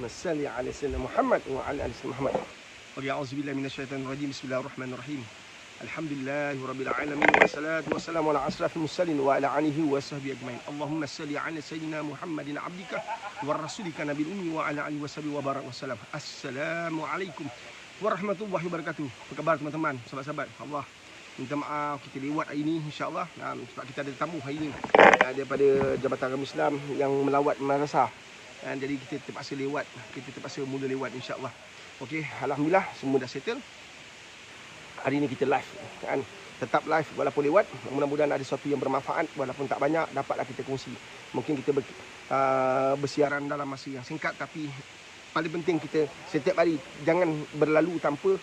Allahumma salli ala sayyidina Muhammad wa ala ali sayyidina Muhammad. A'udzubillahi minasyaitonir rajim. Bismillahirrahmanirrahim. Alhamdulillahirabbil alamin wassalatu wassalamu ala asrafil mursalin wa ala alihi wa sahbihi ajmain. Allahumma salli ala sayyidina Muhammadin abdika wa rasulika nabil ummi wa ala alihi washabihi wa barak wassalam. Assalamualaikum warahmatullahi wabarakatuh. Apa khabar teman-teman, sahabat-sahabat? Allah minta maaf kita lewat hari ini, insya-Allah sebab kita ada tamu hari ini daripada Jabatan Agama Islam yang melawat madrasah. Jadi kita terpaksa lewat, kita terpaksa mula lewat, insya-Allah. Okey, alhamdulillah semua dah settle. Hari ini kita live kan. Tetap live walaupun lewat. Mudah-mudahan ada sesuatu yang bermanfaat walaupun tak banyak, dapatlah kita kongsi. Mungkin kita bersiaran dalam masa yang singkat, tapi paling penting kita setiap hari jangan berlalu tanpa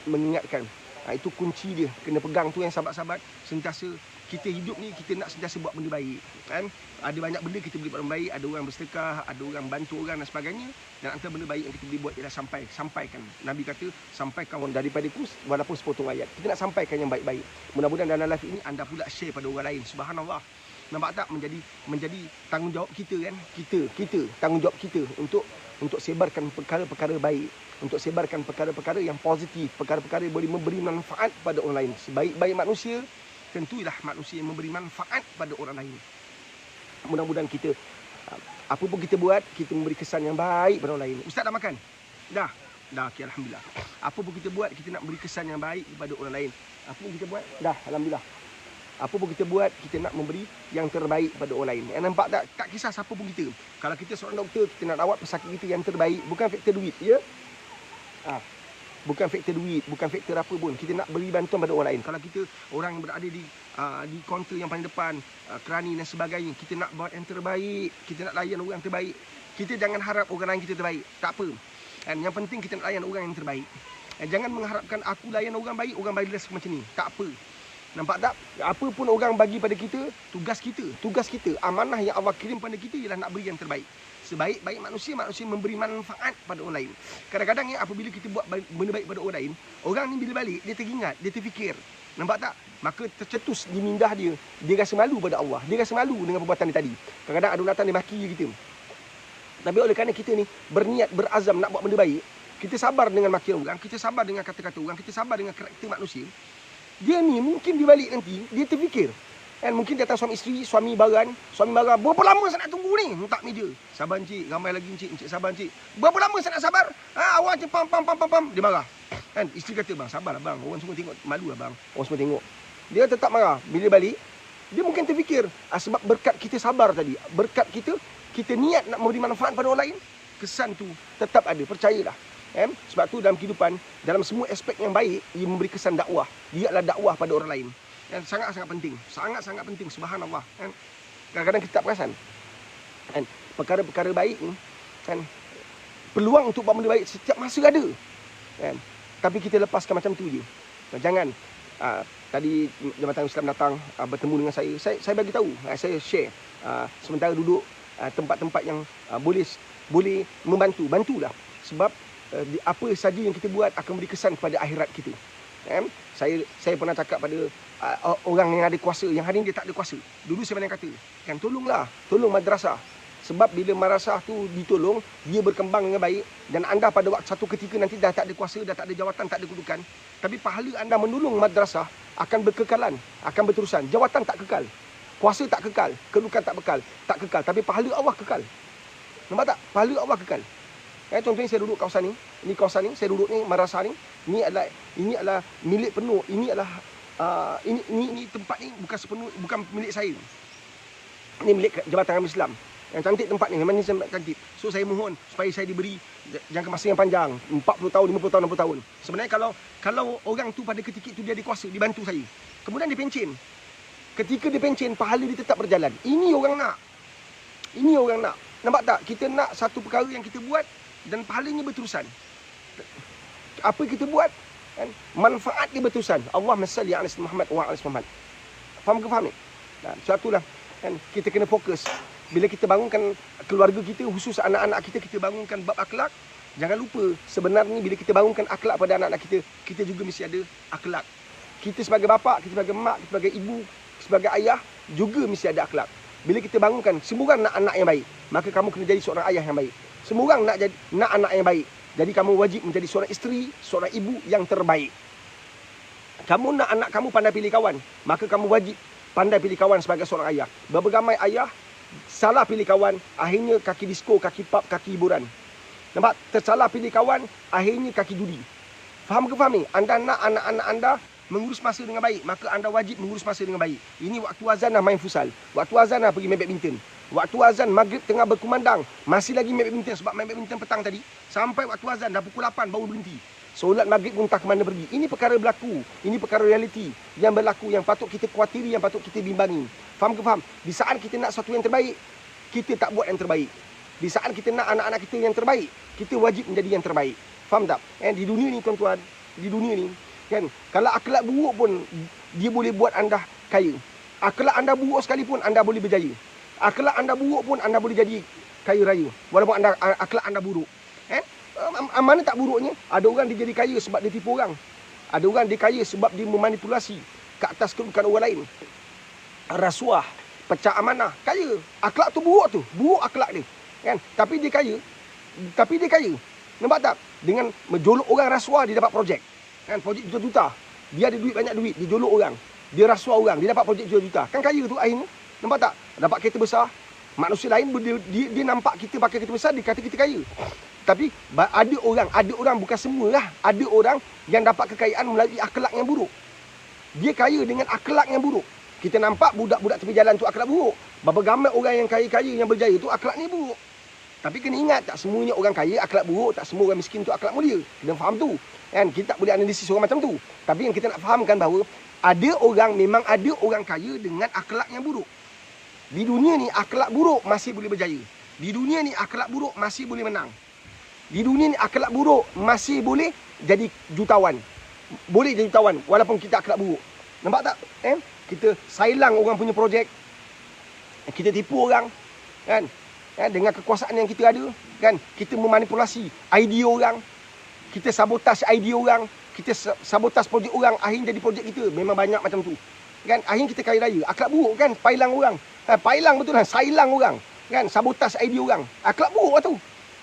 mengingatkan. Itu kunci dia, kena pegang tu yang sahabat-sahabat. Sentiasa kita hidup ni, kita nak sentiasa buat benda baik kan. Ada banyak benda kita boleh buat benda baik. Ada orang bersedekah, ada orang bantu orang dan sebagainya. Dan antara benda baik yang kita boleh buat ialah sampaikan. Nabi kata sampaikan daripadaku walaupun sepotong ayat. Kita nak sampaikan yang baik-baik. Mudah-mudahan dalam live ini anda pula share pada orang lain. Subhanallah. Nampak tak, menjadi tanggungjawab kita kan. Kita tanggungjawab kita untuk sebarkan perkara-perkara baik, untuk sebarkan perkara-perkara yang positif, perkara-perkara yang boleh memberi manfaat pada orang lain. Sebaik-baik manusia, tentulah manusia yang memberi manfaat pada orang lain. Mudah-mudahan kita, apa pun kita buat, kita memberi kesan yang baik pada orang lain. Ustaz dah makan? Dah, okay, alhamdulillah. Apa pun kita buat, kita nak beri kesan yang baik kepada orang lain. Apa pun kita buat? Dah, alhamdulillah. Apa pun kita buat, kita nak memberi yang terbaik pada orang lain. Nampak tak? Tak kisah siapa pun kita. Kalau kita seorang doktor, kita nak rawat pesakit kita yang terbaik. Bukan faktor duit, ya? Bukan faktor duit, bukan faktor apa pun. Kita nak beri bantuan pada orang lain. Kalau kita orang yang berada di kaunter yang paling depan, kerani dan sebagainya, kita nak buat yang terbaik. Kita nak layan orang yang terbaik. Kita jangan harap orang lain kita terbaik. Tak apa. Dan yang penting kita nak layan orang yang terbaik. Dan jangan mengharapkan aku layan orang baik balas macam ni. Tak apa. Nampak tak? Apa pun orang bagi pada kita, tugas kita, amanah yang Allah kirim pada kita ialah nak beri yang terbaik. Sebaik-baik manusia memberi manfaat pada orang lain. Kadang-kadang apabila kita buat benda baik pada orang lain, orang ni bila balik, dia teringat, dia terfikir. Nampak tak? Maka tercetus di mindah dia. Dia rasa malu pada Allah. Dia rasa malu dengan perbuatan dia tadi. Kadang-kadang ada orang datang dia maki kita. Tapi oleh kerana kita ni berniat, berazam nak buat benda baik, kita sabar dengan makian orang, kita sabar dengan kata-kata orang, kita sabar dengan karakter manusia. Dia ni mungkin dibalik nanti, dia terfikir. Kan mungkin dia datang suami isteri, suami barang, berapa lama saya nak tunggu ni? Tak meja. Sabar encik, ramai lagi encik sabar encik. Berapa lama saya nak sabar? Awak je pam. Dia marah. Kan isteri kata, bang, sabarlah bang. Orang semua tengok, malu lah bang. Orang semua tengok. Dia tetap marah. Bila balik, dia mungkin terfikir, sebab berkat kita sabar tadi, berkat kita niat nak memberi manfaat pada orang lain, kesan tu tetap ada, percayalah. Sebab tu dalam kehidupan, dalam semua aspek yang baik, ia memberi kesan dakwah. Dia adalah dakwah pada orang lain. Dan sangat-sangat penting. Sangat-sangat penting. Subhanallah. Kadang-kadang kita tak perasan. Perkara-perkara baik ni, peluang untuk buat benda baik setiap masa ada. Tapi kita lepaskan macam tu je. Jangan. Tadi Jabatan Islam datang bertemu dengan saya. Saya bagi tahu. Saya share. Sementara duduk tempat-tempat yang boleh membantu. Bantulah. Sebab apa saja yang kita buat akan beri kesan kepada akhirat kita. Saya pernah cakap pada orang yang ada kuasa, yang hari ini dia tak ada kuasa. Dulu saya pernah kata, tolong madrasah. Sebab bila madrasah tu ditolong, dia berkembang dengan baik. Dan anda pada waktu satu ketika nanti dah tak ada kuasa, dah tak ada jawatan, tak ada kedudukan. Tapi pahala anda menolong madrasah akan berkekalan, akan berterusan. Jawatan tak kekal, kuasa tak kekal, kedudukan tak kekal. Tapi pahala Allah kekal. Nampak tak? Pahala Allah kekal. Contohnya saya duduk kawasan ni. Ini kawasan ni, saya duduk ni, madrasah ni. Ini adalah milik penuh. Ini adalah ini tempat ni bukan milik saya. Ini milik Jabatan Agama Islam. Yang cantik tempat ni, memang ni sangat cantik. So saya mohon supaya saya diberi jangka masa yang panjang, 40 tahun, 50 tahun, 60 tahun. Sebenarnya kalau orang tu pada ketika itu dia ada kuasa, dibantu saya. Kemudian dia pencen. Ketika dia pencen, pahala dia tetap berjalan. Ini orang nak. Nampak tak? Kita nak satu perkara yang kita buat dan pahalanya berterusan. Apa kita buat, manfaat dia berterusan. Allahumma salli ala sayyidina Muhammad wa ala ali Muhammad. Faham ni? Suatulah kita kena fokus. Bila kita bangunkan keluarga kita, khusus anak-anak kita bangunkan bab akhlak. Jangan lupa, sebenarnya bila kita bangunkan akhlak pada anak-anak kita juga mesti ada akhlak. Kita sebagai bapa, kita sebagai mak, kita sebagai ibu, sebagai ayah juga mesti ada akhlak. Bila kita bangunkan semua anak-anak yang baik, maka kamu kena jadi seorang ayah yang baik. Semua orang nak anak yang baik. Jadi kamu wajib menjadi seorang isteri, seorang ibu yang terbaik. Kamu nak anak kamu pandai pilih kawan, maka kamu wajib pandai pilih kawan sebagai seorang ayah. Berapa ramai ayah salah pilih kawan, akhirnya kaki disko, kaki pub, kaki hiburan. Nampak? Tersalah pilih kawan, akhirnya kaki judi. Faham ke faham ni? Anda nak anak-anak anda mengurus masa dengan baik, maka anda wajib mengurus masa dengan baik. Ini waktu azan dah main futsal. Waktu azan dah pergi main badminton. Waktu azan maghrib tengah berkumandang, masih lagi main badminton sebab main badminton petang tadi. Sampai waktu azan dah pukul 8 baru berhenti. Solat maghrib pun tak ke mana pergi. Ini perkara berlaku. Ini perkara realiti yang berlaku, yang patut kita khawatiri, yang patut kita bimbangi. Faham ke faham? Di saat kita nak sesuatu yang terbaik, kita tak buat yang terbaik. Di saat kita nak anak-anak kita yang terbaik, kita wajib menjadi yang terbaik. Faham tak? Di dunia ni tuan-tuan, di dunia ni, kan, kalau akhlak buruk pun dia boleh buat anda kaya. Akhlak anda buruk sekalipun anda boleh berjaya. Akhlak anda buruk pun anda boleh jadi kaya raya walaupun akhlak anda buruk. Mana tak buruknya? Ada orang dia jadi kaya sebab dia tipu orang. Ada orang dia kaya sebab dia memanipulasi ke atas kedudukan orang lain. Rasuah, pecah amanah, kaya. Akhlak tu buruk tu, buruk akhlak dia. Kan? Tapi dia kaya. Nampak tak? Dengan menjolok orang rasuah dia dapat projek. Kan? Projek juta-juta. Dia ada duit, banyak duit, dia jolok orang. Dia rasuah orang, dia dapat projek juta-juta. Kan kaya tu akhirnya. Nampak tak? Dapat kereta besar. Manusia lain dia nampak kita pakai kereta besar, dia kata kita kaya. Tapi ada orang bukan semualah. Ada orang yang dapat kekayaan melalui akhlak yang buruk. Dia kaya dengan akhlak yang buruk. Kita nampak budak-budak tepi jalan tu akhlak buruk. Berapa ramai orang yang kaya-kaya yang berjaya tu akhlak ni buruk. Tapi kena ingat, tak semuanya orang kaya akhlak buruk, tak semua orang miskin tu akhlak mulia. Kena faham tu. Kan? Kita tak boleh analisis orang macam tu. Tapi yang kita nak fahamkan bahawa memang ada orang kaya dengan akhlak yang buruk. Di dunia ni akhlak buruk masih boleh berjaya. Di dunia ni akhlak buruk masih boleh menang. Di dunia ni akhlak buruk masih boleh jadi jutawan. Boleh jadi jutawan walaupun kita akhlak buruk. Nampak tak? Kita sailang orang punya projek. Kita tipu orang. Kan? Dengan kekuasaan yang kita ada. Kan? Kita memanipulasi idea orang. Kita sabotaj idea orang. Kita sabotaj projek orang. Akhirnya jadi projek kita. Memang banyak macam tu. Kan? Akhirnya kita kaya raya. Akhlak buruk kan? Pailang orang. Pailang betul lah. Sailang orang. Kan? Sabotaj idea orang. Akhlak buruk lah tu.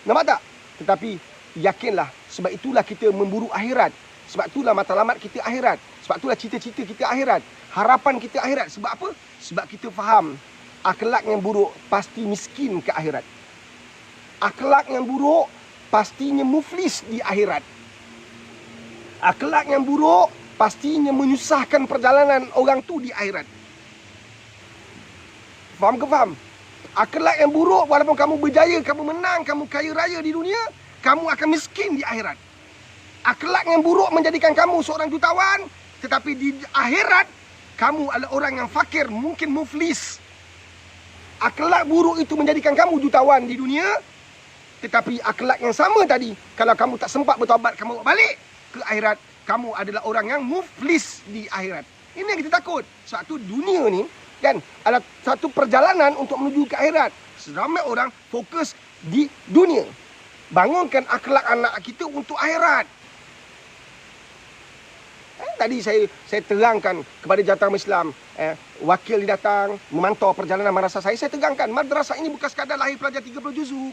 Nampak tak? Tetapi yakinlah, sebab itulah kita memburu akhirat. Sebab itulah matlamat kita akhirat. Sebab itulah cita-cita kita akhirat. Harapan kita akhirat. Sebab apa? Sebab kita faham akhlak yang buruk pasti miskin ke akhirat. Akhlak yang buruk pastinya muflis di akhirat. Akhlak yang buruk pastinya menyusahkan perjalanan orang tu di akhirat. Faham ke faham? Akhlak yang buruk, walaupun kamu berjaya, kamu menang, kamu kaya raya di dunia, kamu akan miskin di akhirat. Akhlak yang buruk menjadikan kamu seorang jutawan, tetapi di akhirat, kamu adalah orang yang fakir, mungkin muflis. Akhlak buruk itu menjadikan kamu jutawan di dunia, tetapi akhlak yang sama tadi, kalau kamu tak sempat bertaubat, kamu balik ke akhirat, kamu adalah orang yang muflis di akhirat. Ini yang kita takut. Satu dunia ni, kan, adalah satu perjalanan untuk menuju ke akhirat. Seramai orang fokus di dunia. Bangunkan akhlak anak kita untuk akhirat. Tadi saya terangkan kepada jawatan Islam, wakil dia datang memantau perjalanan madrasah saya terangkan, madrasah ini bukan sekadar lahir pelajar 30 juzuk.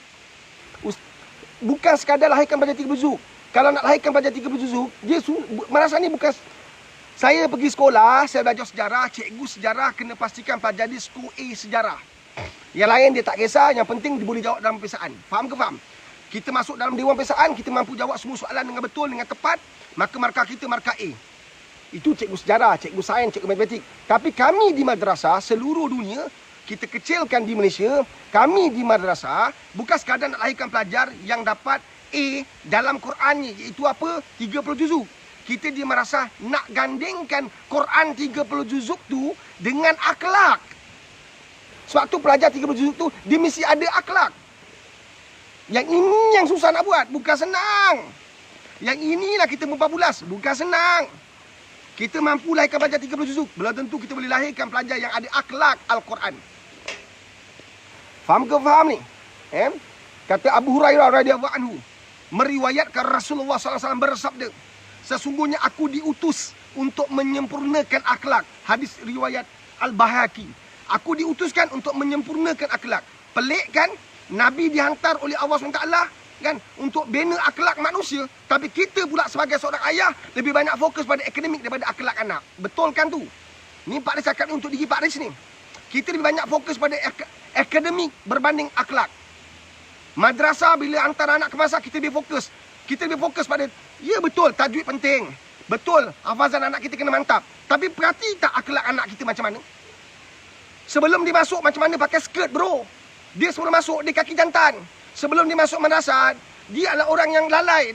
Bukan sekadar lahirkan pelajar 30 juzuk. Kalau nak lahirkan pelajar 30 juzuk, madrasah ini bukan. Saya pergi sekolah, saya belajar sejarah, cikgu sejarah kena pastikan pelajar dia skor A sejarah. Yang lain dia tak kisah, yang penting dia boleh jawab dalam peperiksaan. Faham ke faham? Kita masuk dalam dewan peperiksaan, kita mampu jawab semua soalan dengan betul, dengan tepat, maka markah kita markah A. Itu cikgu sejarah, cikgu sains, cikgu matematik. Tapi kami di madrasah, seluruh dunia, kita kecilkan di Malaysia, kami di madrasah, bukan sekadar nak lahirkan pelajar yang dapat A dalam Qurannya, iaitu apa? 30 juzuk. Kita di madrasah nak gandingkan Quran 30 juzuk tu dengan akhlak. Sebab tu pelajar 30 juzuk tu, dia mesti ada akhlak. Yang ini yang susah nak buat, bukan senang. Yang inilah kita memperbulas, bukan senang. Kita mampu lahirkan pelajar 30 juzuk, belum tentu kita boleh lahirkan pelajar yang ada akhlak Al-Quran. Faham ke faham ni? Kata Abu Hurairah radhiyallahu anhu, meriwayatkan Rasulullah SAW bersabda, sesungguhnya aku diutus untuk menyempurnakan akhlak. Hadis riwayat Al-Bahaki. Aku diutuskan untuk menyempurnakan akhlak. Pelik kan? Nabi dihantar oleh Allah SWT kan untuk bina akhlak manusia, tapi kita pula sebagai seorang ayah lebih banyak fokus pada akademik daripada akhlak anak. Betul kan tu? Ni Pak Riz cakap ni untuk diri Pak Riz ni. Kita lebih banyak fokus pada akademik berbanding akhlak. Madrasah bila hantar anak ke madrasah kita lebih fokus. Kita lebih fokus pada, ya betul tajwid penting. Betul hafazan anak kita kena mantap. Tapi perhati tak akhlak anak kita macam mana? Sebelum dia masuk macam mana pakai skirt bro. Dia sebelum masuk dia kaki jantan. Sebelum dia masuk madrasah, dia adalah orang yang lalai.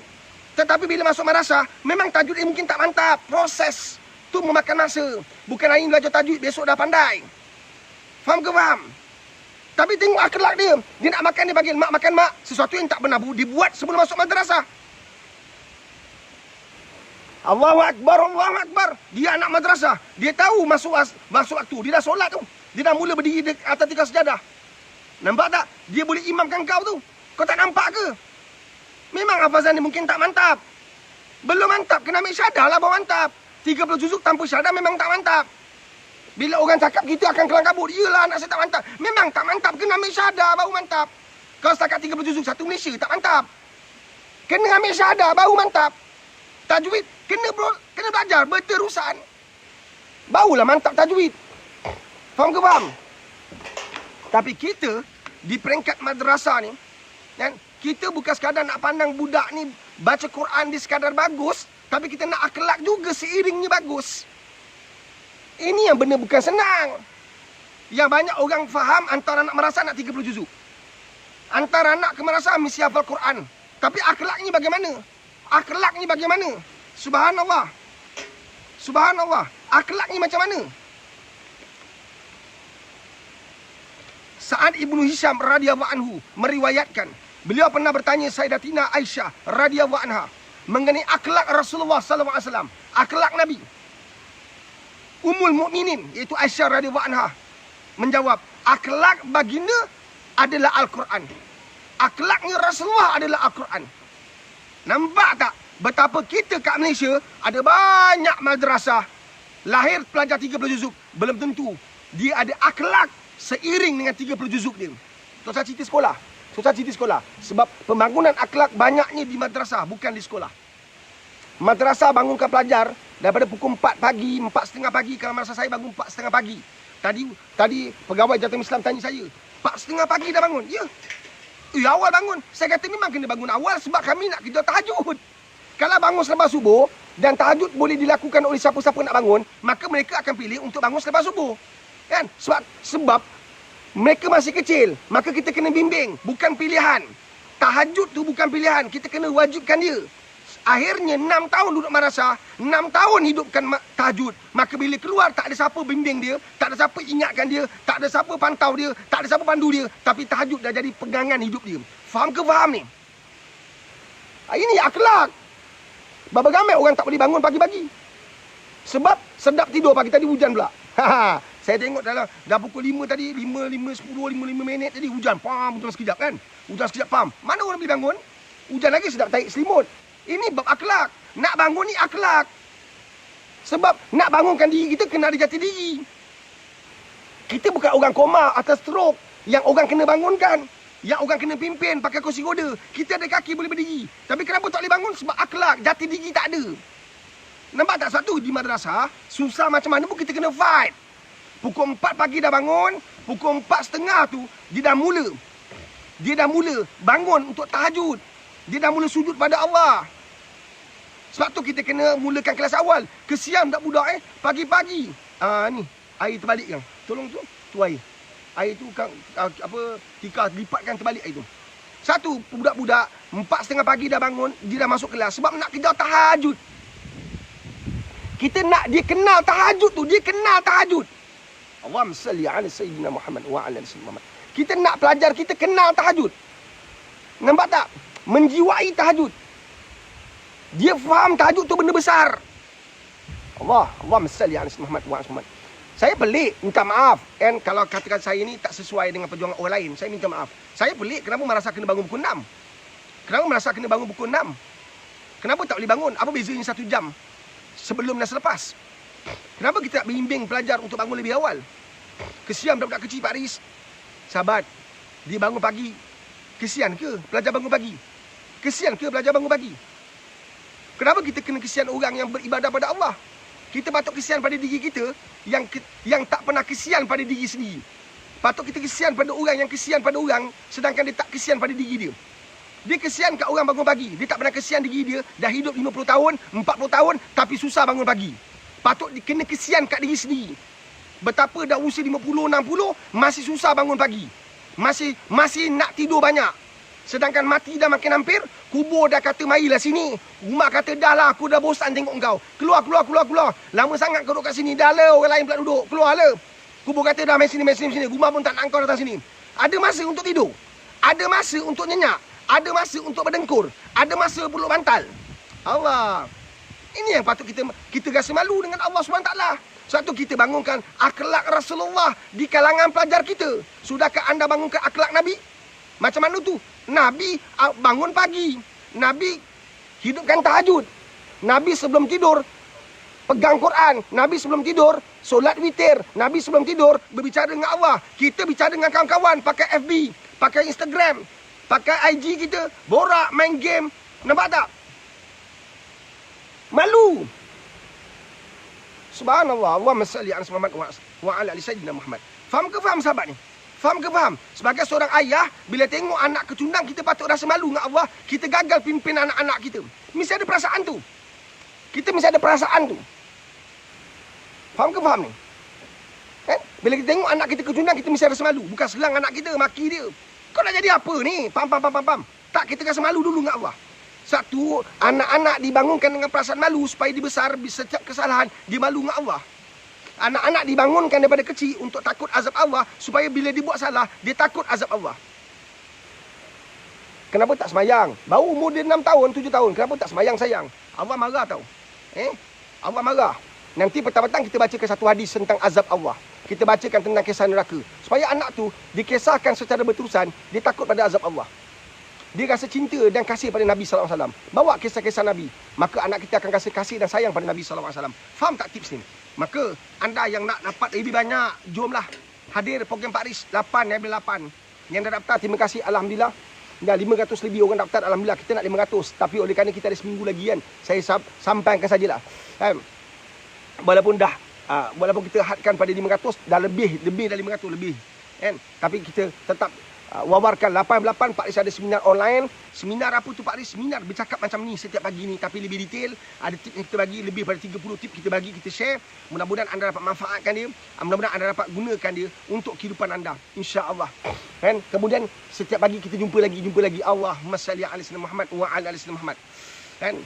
Tetapi bila masuk madrasah, memang tajwid dia mungkin tak mantap. Proses tu memakan masa. Bukan hari ni belajar tajwid, besok dah pandai. Faham ke faham? Tapi tengok akhlak dia. Dia nak makan, dia panggil mak makan mak. Sesuatu yang tak benar dibuat sebelum masuk madrasah. Allahu Akbar, Allahu Akbar. Dia anak madrasah. Dia tahu masuk waktu. Dia dah solat tu. Dia dah mula berdiri di atas 3 sejadah. Nampak tak? Dia boleh imamkan kau tu. Kau tak nampak ke? Memang hafazan dia mungkin tak mantap. Belum mantap. Kena ambil syahadah lah baru mantap. 30 juzuk tanpa syahadah memang tak mantap. Bila orang cakap kita akan kelang kabut. Yelah anak saya tak mantap. Memang tak mantap. Kena ambil syahadah baru mantap. Kalau setakat 30 juzuk satu Malaysia tak mantap. Kena ambil syahadah baru mantap. Tajwid kena belajar berterusan. Barulah mantap tajwid. Faham ke faham? Tapi kita di peringkat madrasah ni kan, kita bukan sekadar nak pandang budak ni baca Quran di sekadar bagus, tapi kita nak akhlak juga seiringnya bagus. Ini yang benar bukan senang. Yang banyak orang faham antara anak madrasah nak 30 juzuk. Antara anak ke madrasah mesti hafal Quran. Tapi akhlaknya bagaimana? Akhlaknya bagaimana? Subhanallah. Subhanallah. Akhlaknya macam mana? Sa'ad ibnu Hisham radhiyallahu anhu meriwayatkan, beliau pernah bertanya Sayyidatina Aisyah radhiyallahu anha mengenai akhlak Rasulullah sallallahu alaihi wasallam, akhlak Nabi. Ummul Mukminin iaitu Aisyah radhiyallahu anha menjawab, akhlak baginda adalah Al-Quran. Akhlaknya Rasulullah adalah Al-Quran. Nampak tak betapa kita kat Malaysia ada banyak madrasah lahir pelajar 30 juzuk, belum tentu dia ada akhlak seiring dengan 30 juzuk dia. Susah cerita sekolah. Susah cerita sekolah. Sebab pembangunan akhlak banyaknya di madrasah, bukan di sekolah. Madrasah bangunkan pelajar daripada pukul 4 pagi, 4.30 pagi. Kalau madrasah saya bangun 4.30 pagi. Tadi pegawai Jatuh Islam tanya saya, 4.30 pagi dah bangun? Ya. Awal bangun. Saya kata memang kena bangun awal sebab kami nak kerja tahajud. Kalau bangun selepas subuh dan tahajud boleh dilakukan oleh siapa-siapa nak bangun, maka mereka akan pilih untuk bangun selepas subuh. Kan? Sebab mereka masih kecil, maka kita kena bimbing, bukan pilihan. Tahajud tu bukan pilihan, kita kena wajibkan dia. Akhirnya 6 tahun duduk madrasah, 6 tahun hidupkan tahajud. Maka bila keluar tak ada siapa bimbing dia, tak ada siapa ingatkan dia, tak ada siapa pantau dia, tak ada siapa pandu dia, tapi tahajud dah jadi pegangan hidup dia. Faham ke faham ni? Ini akhlak. Berapa ramai orang tak boleh bangun pagi-pagi? Sebab sedap tidur pagi tadi hujan pula. Saya tengok dah pukul 5 tadi, 5:10, 5 minit tadi hujan. Pam, hujan sekejap kan? Hujan sekejap pam. Mana orang boleh bangun? Hujan lagi sedap tarik selimut. Ini bab akhlak. Nak bangun ni akhlak. Sebab nak bangunkan diri kita kena ada jati diri. Kita bukan orang koma atau stroke yang orang kena bangunkan. Yang orang kena pimpin pakai kursi roda. Kita ada kaki boleh berdiri. Tapi kenapa tak boleh bangun? Sebab akhlak, jati diri tak ada. Nampak tak satu di madrasah, susah macam mana pun kita kena fight. Pukul 4 pagi dah bangun, pukul 4.30 tu dia dah mula. Dia dah mula bangun untuk tahajud. Dia dah mula sujud pada Allah. Sebab tu kita kena mulakan kelas awal. Kesian tak budak pagi-pagi. Ni air terbalik kan. Tolong tu air. Air tu kan tika lipatkan terbalik air tu. Satu budak-budak 4.30 pagi dah bangun, dia dah masuk kelas sebab nak kejar tahajud. Kita nak dia kenal tahajud tu, dia kenal tahajud. Allahumma salli ala sayyidina Muhammad wa ala sayyidina Muhammad. Kita nak pelajar kita kenal tahajud. Nampak tak? Menjiwai tahajud. Dia faham tahajud tu benda besar. Allahumma salli ala sayyidina Muhammad wa ala sayyidina Muhammad. Saya pelik, minta maaf. And kalau katakan saya ni tak sesuai dengan perjuangan orang lain, saya minta maaf. Saya pelik kenapa madrasah kena bangun pukul 6. Kenapa madrasah kena bangun pukul 6? Kenapa tak boleh bangun? Apa bezanya 1 jam sebelum dan selepas? Kenapa kita nak bimbing pelajar untuk bangun lebih awal? Kesian budak-budak kecil Pak Riz. Sahabat, dia bangun pagi Kesian ke belajar bangun pagi? Kesian ke belajar bangun pagi? Kenapa kita kena kesian orang yang beribadah pada Allah? Kita patut kesian pada diri kita yang tak pernah kesian pada diri sendiri. Patut kita kesian pada orang yang kesian pada orang, sedangkan dia tak kesian pada diri dia. Dia kesian kat orang bangun pagi. Dia tak pernah kesian diri dia. Dah hidup 50 tahun, 40 tahun, tapi susah bangun pagi. Patut dia kena kesian kat diri sendiri. Betapa dah usia 50, 60, masih susah bangun pagi. Masih nak tidur banyak. Sedangkan mati dah makin hampir, kubur dah kata marilah sini. Rumah kata dah lah, aku dah bosan tengok engkau. Keluar. Lama sangat kau duduk kat sini. Dah lah, orang lain pula duduk. Keluar lah. Kubur kata dah main sini. Rumah pun tak nak kau datang sini. Ada masa untuk tidur. Ada masa untuk nyenyak. Ada masa untuk berdengkur. Ada masa peluk bantal. Allah. Ini yang patut kita rasa malu dengan Allah SWT. Sebab tu kita bangunkan akhlak Rasulullah di kalangan pelajar kita. Sudahkah anda bangunkan akhlak Nabi? Macam mana tu? Nabi bangun pagi. Nabi hidupkan tahajud. Nabi sebelum tidur pegang Quran. Nabi sebelum tidur solat witir. Nabi sebelum tidur berbicara dengan Allah. Kita bicara dengan kawan-kawan pakai FB, pakai Instagram, pakai IG kita, borak, main game. Nampak tak? Malu. Subhanallah. Allahumma salli ala Muhammad wa ala ali sayyidina Muhammad. Faham ke faham sahabat ni? Faham ke faham? Sebagai seorang ayah, bila tengok anak kecundang, kita patut rasa malu dengan Allah. Kita gagal pimpin anak-anak kita. Mesti ada perasaan tu. Kita mesti ada perasaan tu. Faham ke faham ni? Bila kita tengok anak kita kecundang, kita mesti rasa malu. Bukan serang anak kita, maki dia. Kau nak jadi apa ni? Pam. Tak, kita rasa malu dulu dengan Allah. Satu, anak-anak dibangunkan dengan perasaan malu supaya dia besar, setiap kesalahan dia malu dengan Allah. Anak-anak dibangunkan daripada kecil untuk takut azab Allah, supaya bila dia buat salah, dia takut azab Allah. Kenapa tak semayang? Baru umur dia 6 tahun, 7 tahun. Kenapa tak semayang sayang? Allah marah tau. Allah marah. Nanti petang-petang kita bacakan satu hadis tentang azab Allah. Kita bacakan tentang kisah neraka. Supaya anak tu dikisahkan secara berterusan, dia takut pada azab Allah. Dia rasa cinta dan kasih pada Nabi SAW. Bawa kisah-kisah Nabi. Maka anak kita akan rasa kasih dan sayang pada Nabi SAW. Faham tak tips ni? Maka anda yang nak dapat lebih banyak, jomlah hadir program Paris 8 level 8. Yang dah daftar, terima kasih. Alhamdulillah. Dah 500 lebih orang daftar. Alhamdulillah, kita nak 500. Tapi oleh kerana kita ada seminggu lagi kan, saya sampaikan sajalah. Walaupun kita hadkan pada 500, dah lebih dari 500 lebih. Tapi kita tetap wawarkan 8 Pak Ris ada seminar online. Seminar apa tu Pak Ris? Seminar bercakap macam ni setiap pagi ni, tapi lebih detail. Ada tip yang kita bagi, lebih pada 30 tip kita bagi, kita share. Mudah-mudahan anda dapat manfaatkan dia. Mudah-mudahan anda dapat gunakan dia untuk kehidupan anda, insya-Allah. Kemudian setiap pagi kita jumpa lagi. Allahumma salli ala sayyidina Muhammad wa ala ali sayyidina Muhammad.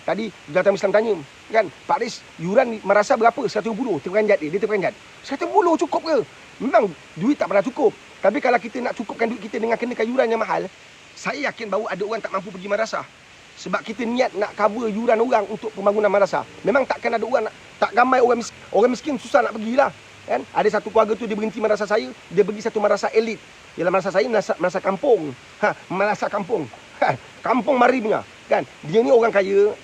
Tadi datang Islam tanya kan, Pak Ris, yuran merasa berapa? 150 terperanjat dia terperanjat. 150 cukup ke? Memang duit tak pernah cukup. Tapi kalau kita nak cukupkan duit kita dengan kenakan yuran yang mahal, saya yakin bahawa ada orang tak mampu pergi madrasah. Sebab kita niat nak cover yuran orang untuk pembangunan madrasah. Memang takkan ada orang, tak ramai orang miskin susah nak pergilah. Ada satu keluarga tu dia berhenti madrasah saya, dia pergi satu madrasah elit. Ialah madrasah saya madrasah kampung. Madrasah kampung. Kampung mari punya. Dia ni orang kaya,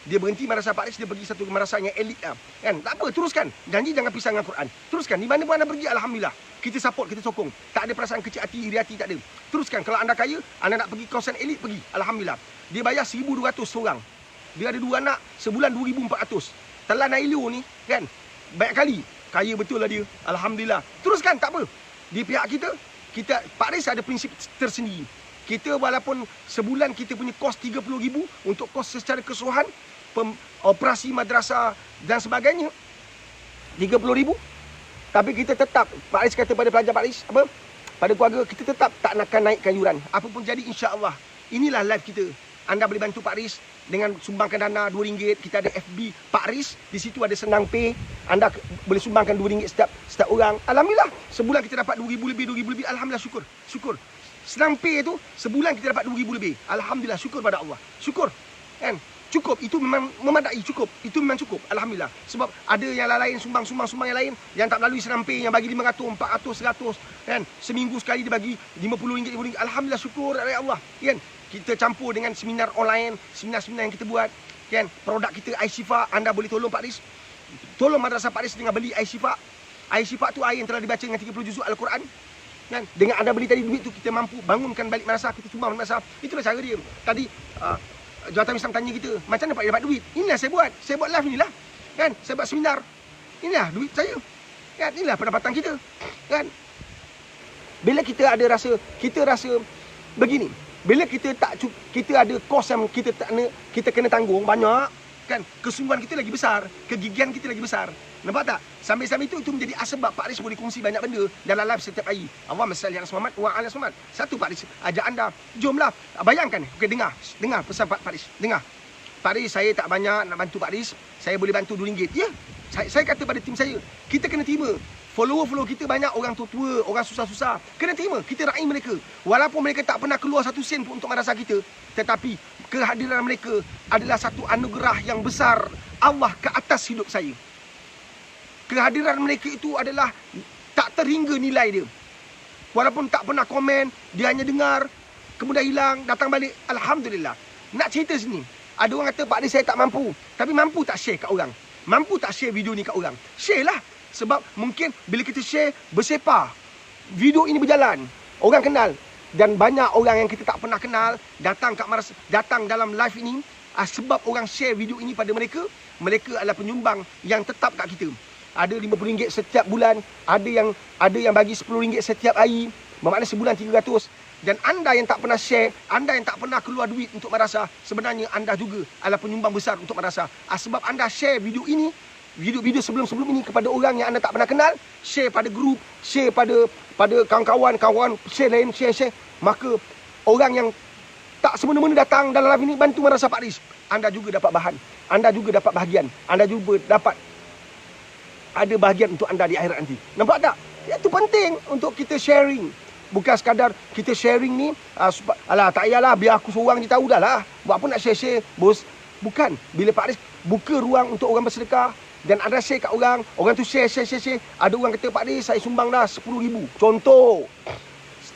dia berhenti madrasah Pak Ris, dia pergi satu madrasah yang elit lah. Tak apa, teruskan. Janji jangan pisah dengan Quran. Teruskan. Di mana pun anda pergi, alhamdulillah. Kita support, kita sokong. Tak ada perasaan kecil hati, iri hati, tak ada. Teruskan. Kalau anda kaya, anda nak pergi kawasan elit, pergi. Alhamdulillah. Dia bayar 1,200 seorang. Dia ada 2 anak, sebulan 2,400. Telan Ailu ni, banyak kali. Kaya betul lah dia. Alhamdulillah. Teruskan, tak apa. Di pihak kita Pak Ris ada prinsip tersendiri. Kita walaupun sebulan kita punya kos 30,000 untuk kos secara keseluruhan, operasi madrasah dan sebagainya 30,000. Tapi kita tetap, Pak Ris kata pada pelajar Pak Ris, pada keluarga kita tetap tak nakkan naikkan yuran. Apa pun jadi, insya-Allah. Inilah live kita. Anda boleh bantu Pak Ris dengan sumbangkan dana RM2. Kita ada FB Pak Ris, di situ ada Senang Pay. Anda boleh sumbangkan RM2 setiap orang. Alhamdulillah, sebulan kita dapat 2,000 lebih. Alhamdulillah, syukur. Senang Pay tu sebulan kita dapat 2,000 lebih. Alhamdulillah, syukur pada Allah. Syukur. Cukup, itu memang memadai, cukup. Itu memang cukup. Alhamdulillah. Sebab ada yang lain sumbang yang lain yang tak melalui Senang Pay, yang bagi 500, 400, 100 seminggu sekali dia bagi RM50, RM50. Alhamdulillah, syukur ya Allah. Kita campur dengan seminar online, seminar yang kita buat. Produk kita Air Shifa, anda boleh tolong Pak Ris. Tolong madrasah Pak Ris dengan beli Air Shifa. Air Shifa tu air yang telah dibaca dengan 30 juzuk Al-Quran. Kan? Dengan anda beli tadi duit tu, kita mampu bangunkan balik madrasah, kita sumbang madrasah. Itulah cara dia. Tadi Jawatan Islam tanya kita, macam mana dapat duit? Inilah saya buat. Saya buat live inilah. Kan? Saya buat seminar. Inilah duit saya. Kan? Inilah pendapatan kita. Kan? Bila kita rasa begini. Bila kita ada kos yang kita kena tanggung banyak, kan? Kesungguhan kita lagi besar, kegigihan kita lagi besar. Nampak tak? Sambil-sambil itu menjadi asbab Pak Riz boleh kongsi banyak benda dalam live setiap hari. Allahumma salli ala Muhammad wa ala Muhammad. Satu Pak Riz ajak anda, jomlah. Bayangkan, okey, dengar pesan Pak Riz. Dengar. Pak Riz, saya tak banyak nak bantu Pak Riz. Saya boleh bantu RM2. Ya. Saya kata pada tim saya, kita kena terima. Follower kita banyak orang tua-tua, orang susah-susah. Kena terima, kita raih mereka. Walaupun mereka tak pernah keluar 1 sen pun untuk madrasah kita, tetapi kehadiran mereka adalah satu anugerah yang besar Allah ke atas hidup saya. Kehadiran mereka itu adalah tak terhingga nilai dia. Walaupun tak pernah komen, dia hanya dengar, kemudian hilang, datang balik. Alhamdulillah. Nak cerita sini, ada orang kata, Pak Riz saya tak mampu. Tapi mampu tak share kat orang? Mampu tak share video ni kat orang? Share lah. Sebab mungkin bila kita share, bersepah. Video ini berjalan. Orang kenal. Dan banyak orang yang kita tak pernah kenal datang dalam live ini. Sebab orang share video ini pada mereka. Mereka adalah penyumbang yang tetap kat kita. Ada RM50 setiap bulan. Ada yang bagi RM10 setiap hari. Bermakna sebulan 300. Dan anda yang tak pernah share, anda yang tak pernah keluar duit untuk madrasah, sebenarnya anda juga adalah penyumbang besar untuk madrasah. Sebab anda share video ini, video-video sebelum-sebelum ini kepada orang yang anda tak pernah kenal, share pada grup, share pada kawan-kawan, share lain, share. Maka orang yang tak semena-mena datang dalam live ini bantu madrasah Pak Riz, anda juga dapat bahan, anda juga dapat bahagian, anda juga dapat ada bahagian untuk anda di akhirat nanti. Nampak tak? Itu penting untuk kita sharing. Bukan sekadar kita sharing ni, alah tak payahlah, biar aku seorang je tahu dah lah. Buat apa nak share-share, bos? Bukan. Bila Pak Riz buka ruang untuk orang bersedekah, dan ada share kat orang tu share. Ada orang kata, Pak Riz saya sumbang dah RM10,000. Contoh.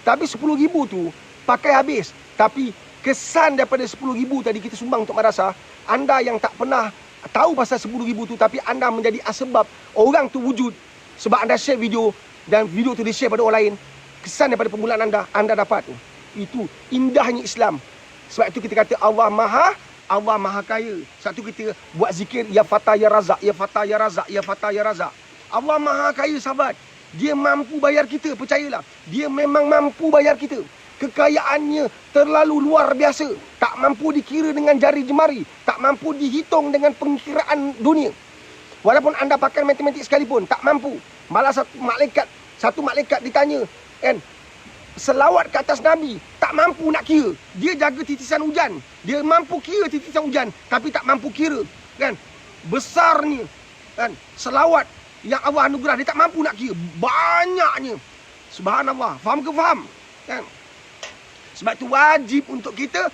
Tapi RM10,000 tu pakai habis. Tapi kesan daripada RM10,000 tadi kita sumbang untuk madrasah, anda yang tak pernah tahu pasal RM10,000 tu, tapi anda menjadi asbab orang tu wujud. Sebab anda share video, dan video tu di-share pada orang lain. Kesan daripada permulaan anda dapat. Itu indahnya Islam. Sebab itu kita kata Allah Maha Kaya. Sebab itu kita buat zikir ya Fatah ya Razak, ya Fatah ya Razak, ya Fatah ya Razak. Allah Maha Kaya, sahabat. Dia mampu bayar kita, percayalah. Dia memang mampu bayar kita. Kekayaannya terlalu luar biasa. Tak mampu dikira dengan jari jemari, tak mampu dihitung dengan pengkiraan dunia. Walaupun anda pakai matematik sekalipun, tak mampu. Malah satu malaikat ditanya, kan, selawat ke atas Nabi, tak mampu nak kira. Dia jaga titisan hujan, dia mampu kira titisan hujan, tapi tak mampu kira, kan, besarnya, kan, selawat yang Allah anugerah, dia tak mampu nak kira. Banyaknya. Subhanallah. Faham ke faham? Kan? Sebab itu wajib untuk kita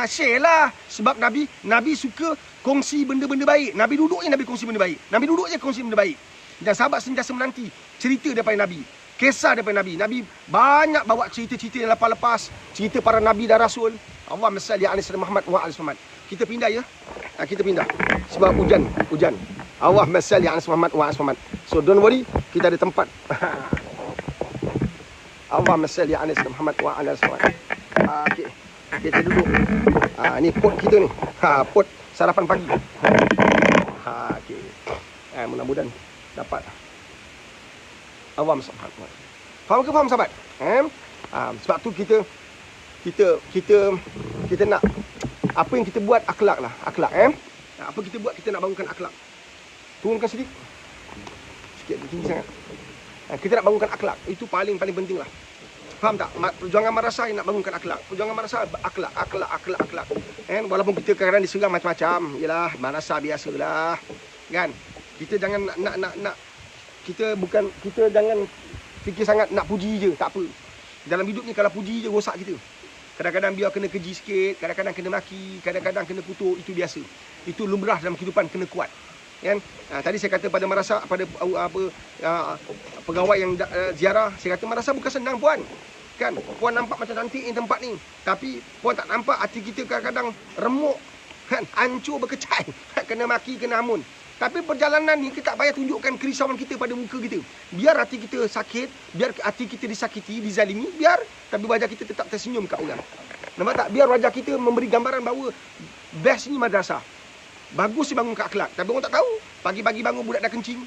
share lah. Sebab Nabi suka kongsi benda-benda baik. Nabi duduk je Nabi kongsi benda baik. Nabi duduk je kongsi benda baik. Dan sahabat sentiasa menanti cerita daripada Nabi, kisah daripada Nabi. Nabi banyak bawa cerita-cerita yang lepas-lepas, cerita para Nabi dan Rasul. Allahumma salli ala Muhammad wa ala Muhammad. Kita pindah ya. Kita pindah. Sebab hujan. Allahumma salli ala Muhammad wa ala Muhammad. So don't worry, kita ada tempat. Allahumma salli ala Muhammad wa ala Muhammad. Okey. Kita duduk. Ni pot kita ni. Pot sarapan pagi. Okey. Mudah-mudahan dapat. Allahumma salli ala Muhammad. Faham ke faham sahabat? Sebab tu kita nak apa yang kita buat, akhlak lah, akhlak. Apa kita buat, kita nak bangunkan akhlak. Turunkan sikit tinggi sangat. Kita nak bangunkan akhlak. Itu paling penting lah. Faham tak? Perjuangan madrasah yang nak bangunkan akhlak. Perjuangan madrasah akhlak. Walaupun kita kadang-kadang diserang macam-macam, yalah, madrasah biasalah. Kan? Kita jangan nak kita jangan fikir sangat nak puji je, tak apa. Dalam hidup ni kalau puji je rosak kita. Kadang-kadang biar kena keji sikit, kadang-kadang kena maki, kadang-kadang kena kutuk, itu biasa. Itu lumrah dalam kehidupan, kena kuat. Kan? Tadi saya kata pada madrasah, pada pegawai yang ziarah, saya kata madrasah bukan senang puan. Kan? Puan nampak macam cantik ni tempat ni, tapi puan tak nampak hati kita kadang-kadang remuk, kan? Hancur berkecai. Kena maki, kena amun. Tapi perjalanan ni kita tak payah tunjukkan kerisauan kita pada muka kita. Biar hati kita sakit, biar hati kita disakiti, dizalimi, biar. Tapi wajah kita tetap tersenyum kat orang. Nampak tak? Biar wajah kita memberi gambaran bahawa best ni madrasah. Bagus dia bangun kat akhlak. Tapi orang tak tahu. Pagi-pagi bangun budak dah kencing.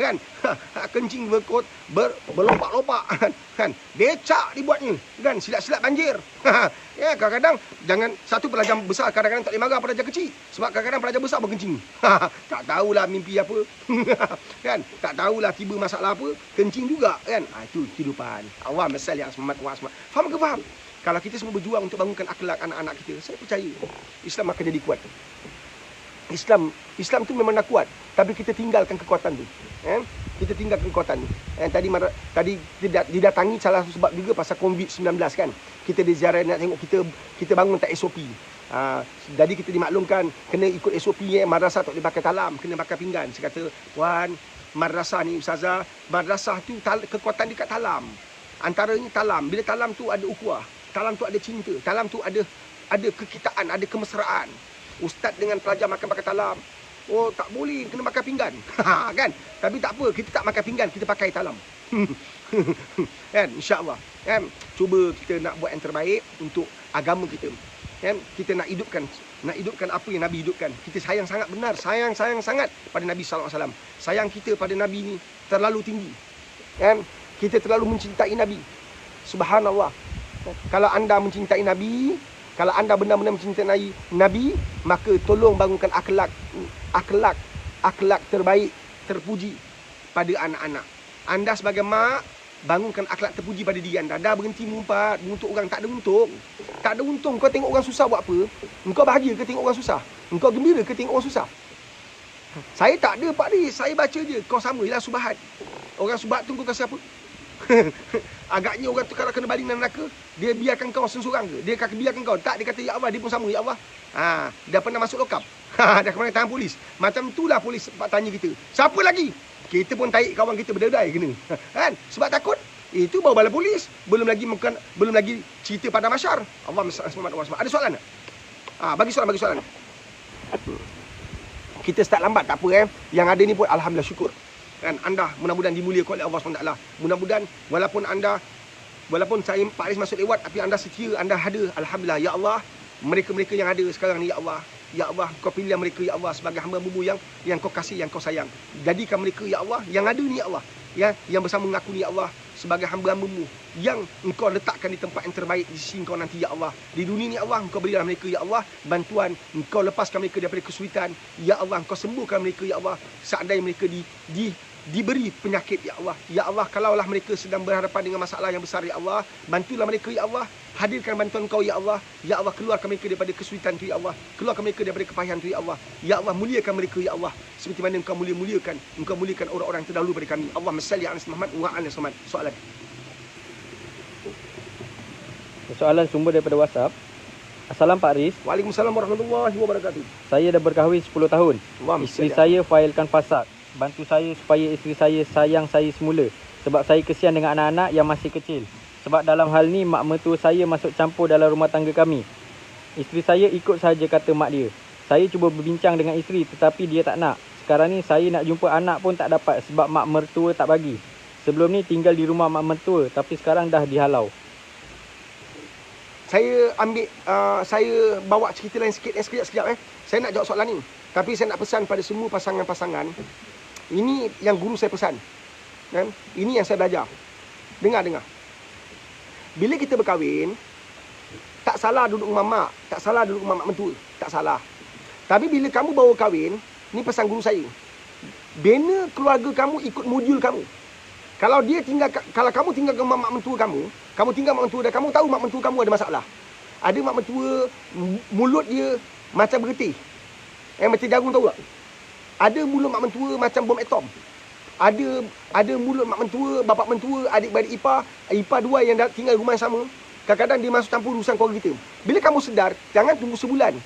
Kan? Kencing berlompak-lompak. Kan? Becak dibuatnya. Kan? Silat-silat banjir. Ya, kadang-kadang jangan satu pelajar besar kadang-kadang tak boleh marah pelajar kecil. Sebab kadang-kadang pelajar besar berkencing. Tak tahulah mimpi apa. Kan? Tak tahulah tiba masalah apa. Kencing juga. Kan? Itu kehidupan. Awam asal yang semangat. Faham ke faham? Kalau kita semua berjuang untuk bangunkan akhlak anak-anak kita, saya percaya Islam akan jadi kuat. Islam tu memang nak kuat, tapi kita tinggalkan kekuatan tu. Kita tinggalkan kekuatan tu. Tadi didatangi salah satu sebab juga pasal COVID-19 kan. Kita diziarah nak tengok kita bangun tak SOP. Jadi kita dimaklumkan kena ikut SOP madrasah tak boleh pakai talam, kena pakai pinggan. Saya kata, "Puan, madrasah ni ustazah, madrasah tu kekuatan dekat talam. Antaranya talam. Bila talam tu ada ukhuwah, talam tu ada cinta, talam tu ada kekitaan, ada kemesraan. Ustaz dengan pelajar makan pakai talam. Oh, tak boleh, kena makan pinggan." Kan? Tapi tak apa, kita tak makan pinggan, kita pakai talam. Kan? InsyaAllah. Kan? Cuba kita nak buat yang terbaik untuk agama kita. Kan? Kita nak hidupkan apa yang Nabi hidupkan. Kita sayang sangat benar, sayang sangat pada Nabi SAW. Sayang kita pada Nabi ni terlalu tinggi. Kan? Kita terlalu mencintai Nabi. Subhanallah. Kalau anda mencintai Nabi, kalau anda benar-benar mencintai Nabi, maka tolong bangunkan akhlak terbaik, terpuji pada anak-anak. Anda sebagai mak, bangunkan akhlak terpuji pada diri anda. Dah berhenti mengumpat, mengutuk orang, tak ada untung. Tak ada untung. Kau tengok orang susah buat apa? Engkau bahagia ke tengok orang susah? Engkau gembira ke tengok orang susah? Saya tak ada, Pak Lis. Saya baca je. Kau sama je lah subahat. Orang subahat tu kau kasih apa? Agaknya orang tu kalau kena baling dalam neraka, dia biarkan kau seorang ke? Dia akan biarkan kau? Tak, dia kata ya Allah, dia pun sama ya Allah. Dah pernah masuk lokap. Dah pernah tangan polis. Macam itulah polis tanya kita. Siapa lagi? Kita pun tarik kawan kita berdedai kena. Kan? Sebab takut. Itu bawa bala polis. Belum lagi cerita pada masyar. Allah SWT. Ada soalan tak? Bagi soalan. Kita start lambat tak apa. Yang ada ni pun alhamdulillah syukur. Kan, anda mudah-mudahan dimuliakan oleh Allah SWT. Mudah-mudahan walaupun saya Pak Aris masuk lewat, tapi anda setia, anda ada, alhamdulillah. Ya Allah, mereka-mereka yang ada sekarang ni, ya Allah, kau pilih mereka ya Allah sebagai hamba-hamba yang kau kasih, yang kau sayang. Jadikan mereka ya Allah yang ada ni ya Allah, yang bersama mengaku ni ya Allah sebagai hamba-hamba-Mu yang engkau letakkan di tempat yang terbaik di sisi engkau nanti ya Allah. Di dunia ni ya Allah, engkau berilah mereka ya Allah bantuan, engkau lepaskan mereka daripada kesulitan ya Allah, engkau sembuhkan mereka ya Allah seandainya mereka diberi penyakit ya Allah. Ya Allah, kalaulah mereka sedang berhadapan dengan masalah yang besar ya Allah, bantulah mereka ya Allah, hadirkan bantuan Kau ya Allah. Ya Allah, keluarkan mereka daripada kesulitan tu ya Allah, keluarkan mereka daripada kepayahan tu ya Allah. Ya Allah, muliakan mereka ya Allah seperti mana Engkau muliakan orang-orang terdahulu pada kami. Allahumma salli ala Muhammad wa ala Muhammad. Soalan sumber daripada WhatsApp. Assalamualaikum Pak Aris. Waalaikumsalam warahmatullahi wabarakatuh. Saya dah berkahwin 10 tahun. Isteri saya failkan fasad. Bantu saya supaya isteri saya sayang saya semula, sebab saya kesian dengan anak-anak yang masih kecil. Sebab dalam hal ni mak mertua saya masuk campur dalam rumah tangga kami. Isteri saya ikut sahaja kata mak dia. Saya cuba berbincang dengan isteri tetapi dia tak nak. Sekarang ni saya nak jumpa anak pun tak dapat sebab mak mertua tak bagi. Sebelum ni tinggal di rumah mak mertua tapi sekarang dah dihalau. Saya bawa cerita lain sekejap. Saya nak jawab soalan ni. Tapi saya nak pesan pada semua pasangan-pasangan. Ini yang guru saya pesan. Kan? Ini yang saya belajar. Dengar. Bila kita berkahwin, tak salah duduk rumah mak, tak salah duduk rumah mak mentua, tak salah. Tapi bila kamu bawa kahwin, ni pesan guru saya. Bina keluarga kamu ikut modul kamu. Kalau kamu tinggal ke mak mentua kamu tinggal mak mentua dan kamu tahu mak mentua kamu ada masalah. Ada mak mentua mulut dia macam bergetih. Macam jagung, tahu tak? Ada mulut mak mentua macam bom atom. Ada mulut mak mentua, bapak mentua, adik-beradik ipar dua yang tinggal rumah yang sama. Kadang-kadang dia masuk campur urusan keluarga kita. Bila kamu sedar, jangan tunggu sebulan.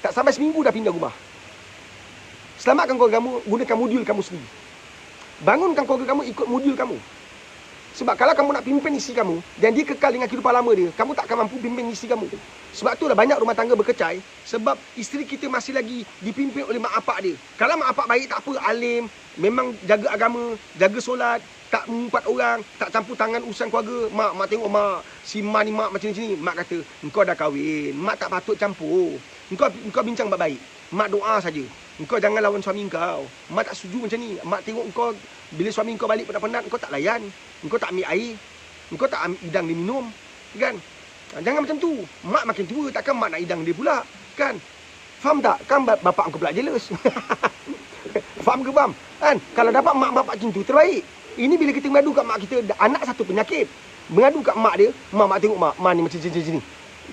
Tak sampai seminggu dah pindah rumah. Selamatkan keluarga kamu, gunakan modul kamu sendiri. Bangunkan keluarga kamu ikut modul kamu. Sebab kalau kamu nak pimpin isteri kamu dan dia kekal dengan kehidupan lama dia, kamu tak akan mampu pimpin isteri kamu. Sebab itulah banyak rumah tangga berkecai sebab isteri kita masih lagi dipimpin oleh mak bapak dia. Kalau mak bapak baik tak apa, alim, memang jaga agama, jaga solat, tak mengumpat orang, tak campur tangan urusan keluarga. Mak tengok mak, si mak ni mak macam ni. Mak kata, engkau dah kahwin, mak tak patut campur. Engkau bincang baik-baik. Mak doa saja. Engkau jangan lawan suami engkau. Mak tak setuju macam ni. Mak tengok engkau bila suami engkau balik penat-penat, engkau tak layan. Engkau tak ambil air. Engkau tak ambil hidang dia minum. Kan? Jangan macam tu. Mak makin tua, takkan mak nak hidang dia pula. Kan? Faham tak? Kan bapak engkau pula jealous. Faham ke faham? Kan? Kalau dapat mak bapak macam tu, terbaik. Ini bila kita mengadu kat mak kita, anak satu penyakit. Mengadu kat mak dia, mak tengok mak ni macam ni.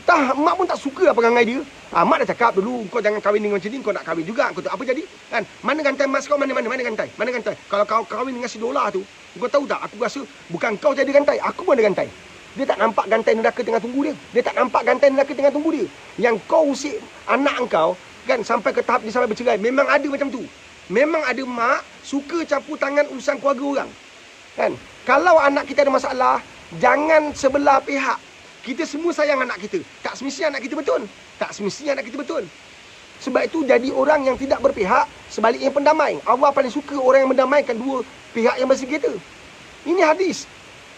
Tak, mak pun tak suka apa perangai dia. Mak dah cakap dulu, kau jangan kahwin dengan macam ni, kau nak kahwin juga. Kau tahu apa jadi? Kan? Mana gantai mas kau, mana gantai? Mana gantai? Kalau kau kahwin dengan si Dola tu, kau tahu tak? Aku rasa bukan kau jadi gantai, aku pun ada gantai. Dia tak nampak gantai neraka tengah tunggu dia. Dia tak nampak gantai neraka tengah tunggu dia. Yang kau usik anak engkau, kan, sampai ke tahap dia sampai bercerai. Memang ada macam tu. Memang ada mak suka campur tangan urusan keluarga orang. Kan? Kalau anak kita ada masalah, jangan sebelah pihak. Kita semua sayang anak kita. Tak semestinya anak kita betul. Tak semestinya anak kita betul. Sebab itu jadi orang yang tidak berpihak, sebaliknya pendamai. Allah paling suka orang yang mendamaikan dua pihak yang bersengketa. Ini hadis.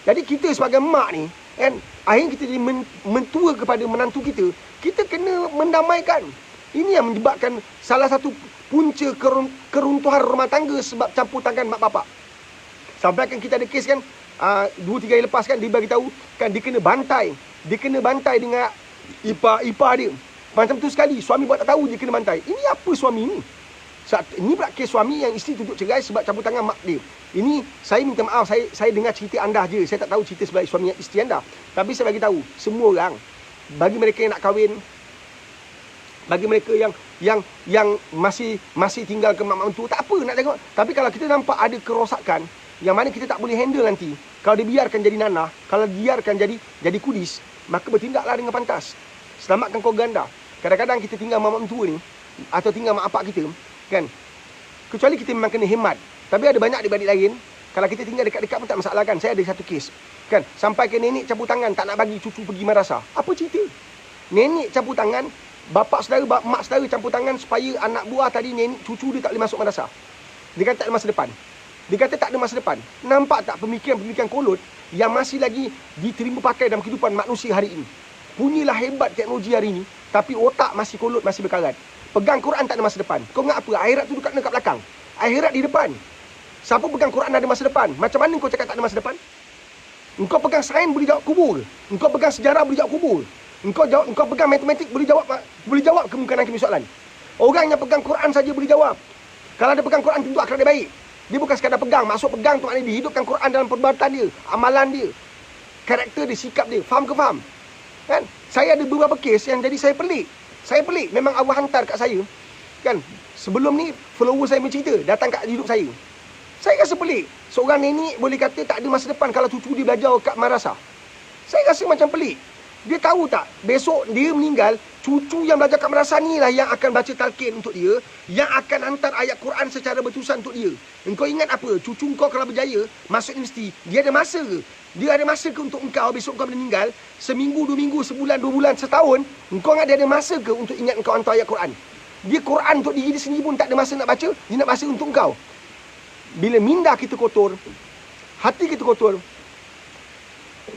Jadi kita sebagai mak ni, kan, akhirnya kita jadi mentua kepada menantu kita, kita kena mendamaikan. Ini yang menyebabkan salah satu punca keruntuhan rumah tangga sebab campur tangan mak bapak. Sampai kan kita ada kes kan, 2-3 hari lepas kan, dia bagi tahu kan dia kena bantai. Dia kena bantai dengan ipar dia. Macam tu sekali, suami buat tak tahu dia kena bantai. Ini apa suami ni? Ini pula kes suami yang isteri tuntut cerai sebab campur tangan mak dia. Ini saya minta maaf, saya dengar cerita anda je. Saya tak tahu cerita sebalik suami isteri anda. Tapi saya bagi tahu, semua orang, bagi mereka yang nak kahwin, bagi mereka yang masih tinggal ke mak mentua, tak apa nak tengok. Tapi kalau kita nampak ada kerosakan yang mana kita tak boleh handle nanti, kalau dibiarkan jadi nanah, kalau dibiarkan jadi kudis, maka bertindaklah dengan pantas. Selamatkan keluarga anda. Kadang-kadang kita tinggal mak mentua ni, atau tinggal mak bapak kita, kan, kecuali kita memang kena hemat. Tapi ada banyak adik-adik lain, kalau kita tinggal dekat-dekat pun tak masalah kan. Saya ada satu kes, kan, sampai ke nenek campur tangan tak nak bagi cucu pergi madrasah. Apa cerita? Nenek campur tangan, mak saudara campur tangan supaya anak buah tadi, nenek, cucu dia tak boleh masuk madrasah. Dia kata tak ada masa depan. Dia kata tak ada masa depan. Nampak tak pemikiran-pemikiran kolot yang masih lagi diterima pakai dalam kehidupan manusia hari ini? Punyalah hebat teknologi hari ini, tapi otak masih kolot, masih berkarat. Pegang Quran tak ada masa depan. Kau ingat apa? Akhirat tu dekat belakang. Akhirat di depan. Siapa pegang Quran ada masa depan? Macam mana kau cakap tak ada masa depan? Engkau pegang sains boleh jawab kubur. Engkau pegang sejarah boleh jawab kubur. Engkau pegang matematik boleh jawab kemungkinan soalan. Orang yang pegang Quran saja boleh jawab. Kalau dia pegang Quran tentu akhirat dia baik. Dia bukan sekadar pegang. Maksud pegang tu maknanya dihidupkan Quran dalam perbuatan dia, amalan dia, karakter dia, sikap dia. Faham ke faham? Kan? Saya ada beberapa kes yang jadi saya pelik. Memang Allah hantar kat saya. Kan? Sebelum ni follower saya bercerita datang kat hidup saya. Saya rasa pelik. Seorang nenek boleh kata tak ada masa depan kalau cucu dia belajar kat madrasah. Saya rasa macam pelik. Dia tahu tak, besok dia meninggal, cucu yang belajar kat madrasah ni lah yang akan baca talqin untuk dia, yang akan hantar ayat Quran secara berterusan untuk dia. Engkau ingat apa? Cucu kau kalau berjaya masuk universiti, dia ada masa ke? Dia ada masa ke untuk engkau besok kau meninggal, seminggu, 2 minggu, sebulan, 2 bulan, setahun, engkau ingat dia ada masa ke untuk ingat engkau hantar ayat Quran? Dia Quran untuk diri dia sendiri pun tak ada masa nak baca, dia nak baca untuk engkau. Bila minda kita kotor, hati kita kotor,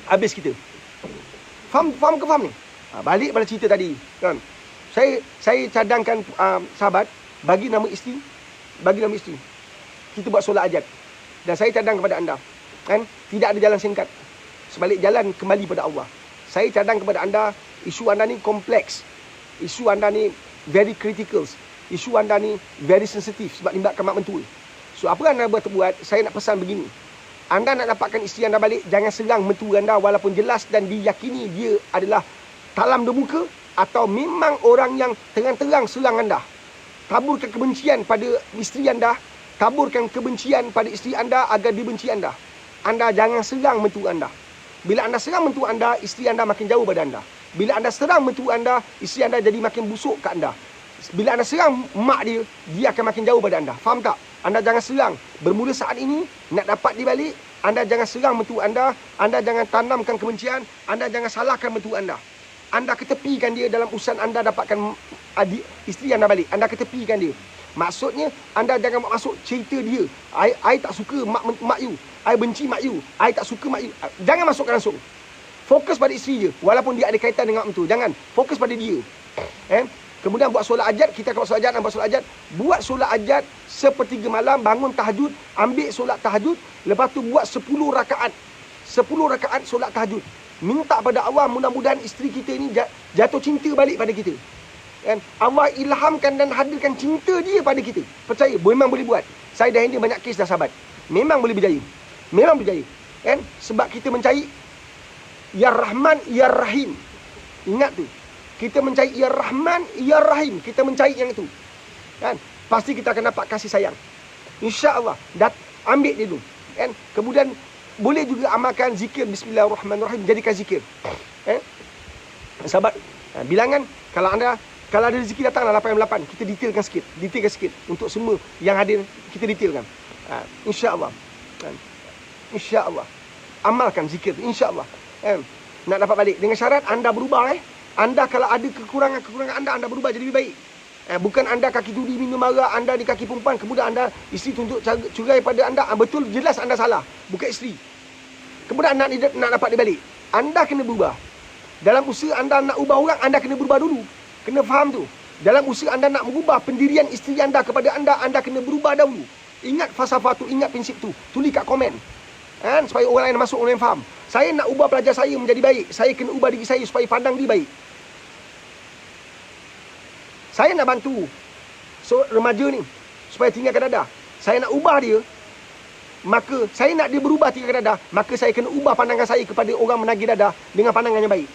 habis kita. Faham ke faham ni? Balik pada cerita tadi, kan. Saya cadangkan sahabat bagi nama isteri. Kita buat solat hajat. Dan saya cadang kepada anda, kan, tidak ada jalan singkat. Sebalik jalan kembali pada Allah. Saya cadang kepada anda, isu anda ni kompleks. Isu anda ni very critical. Isu anda ni very sensitif sebab libatkan mak mentua. So apa anda buat? Saya nak pesan begini. Anda nak dapatkan isteri anda balik, jangan serang mentua anda walaupun jelas dan diyakini dia adalah talam bermuka atau memang orang yang terang-terang serang anda. Taburkan kebencian pada isteri anda, taburkan kebencian pada isteri anda agar dibenci anda. Anda jangan serang mentua anda. Bila anda serang mentua anda, isteri anda makin jauh pada anda. Bila anda serang mentua anda, isteri anda jadi makin busuk kat anda. Bila anda serang mak dia, dia akan makin jauh pada anda. Faham tak? Anda jangan serang. Bermula saat ini, nak dapat dia balik, anda jangan serang mentua anda jangan tanamkan kebencian, anda jangan salahkan mentua anda ketepikan dia dalam urusan anda dapatkan adik isteri anda balik. Anda ketepikan dia. Maksudnya anda jangan masuk cerita dia. I tak suka mak you. I benci mak you. I tak suka mak you. Jangan masukkan langsung. Fokus pada isteri je. Walaupun dia ada kaitan dengan mentua. Jangan. Fokus pada dia. Kemudian buat solat ajat. Kita akan buat solat ajat dan buat solat ajat. Buat solat ajat sepertiga malam. Bangun tahajud. Ambil solat tahajud. Lepas tu buat 10 rakaat. 10 rakaat solat tahajud. Minta pada Allah mudah-mudahan isteri kita ni jatuh cinta balik pada kita. Allah ilhamkan dan hadirkan cinta dia pada kita. Percaya, memang boleh buat. Saya dah handle banyak kes dah sahabat. Memang boleh berjaya. Memang berjaya. Sebab kita mencari Ya Rahman, Ya Rahim. Ingat tu. Kita mencari Ya Rahman, Ya Rahim. Kita mencari yang itu. Pasti kita akan dapat kasih sayang. InsyaAllah. Ambil dia dulu. Kemudian boleh juga amalkan zikir Bismillahirrahmanirrahim. Jadikan zikir. Sahabat, bilangan kalau ada rezeki datanglah 88. Kita detailkan sikit untuk semua yang hadir, kita detailkan. InsyaAllah. InsyaAllah. Amalkan zikir, insyaAllah. Nak dapat balik dengan syarat anda berubah. Anda kalau ada kekurangan anda berubah jadi lebih baik. Bukan anda kaki tudi minum marah, anda di kaki perempuan, kemudian anda isteri tuntut curai pada anda. Betul, jelas anda salah, bukan isteri. Kemudian nak dapat dia balik, anda kena berubah. Dalam usaha anda nak ubah orang, anda kena berubah dulu. Kena faham tu. Dalam usaha anda nak mengubah pendirian isteri anda kepada anda kena berubah dahulu. Ingat falsafah tu, ingat prinsip tu. Tulis kat komen. Supaya orang lain masuk, orang lain faham. Saya nak ubah pelajar saya menjadi baik. Saya kena ubah diri saya supaya pandang dia baik. Saya nak bantu remaja ni supaya tinggalkan dadah. Saya nak ubah dia, maka saya nak dia berubah tinggalkan dadah, maka saya kena ubah pandangan saya kepada orang menagih dadah dengan pandangan yang baik.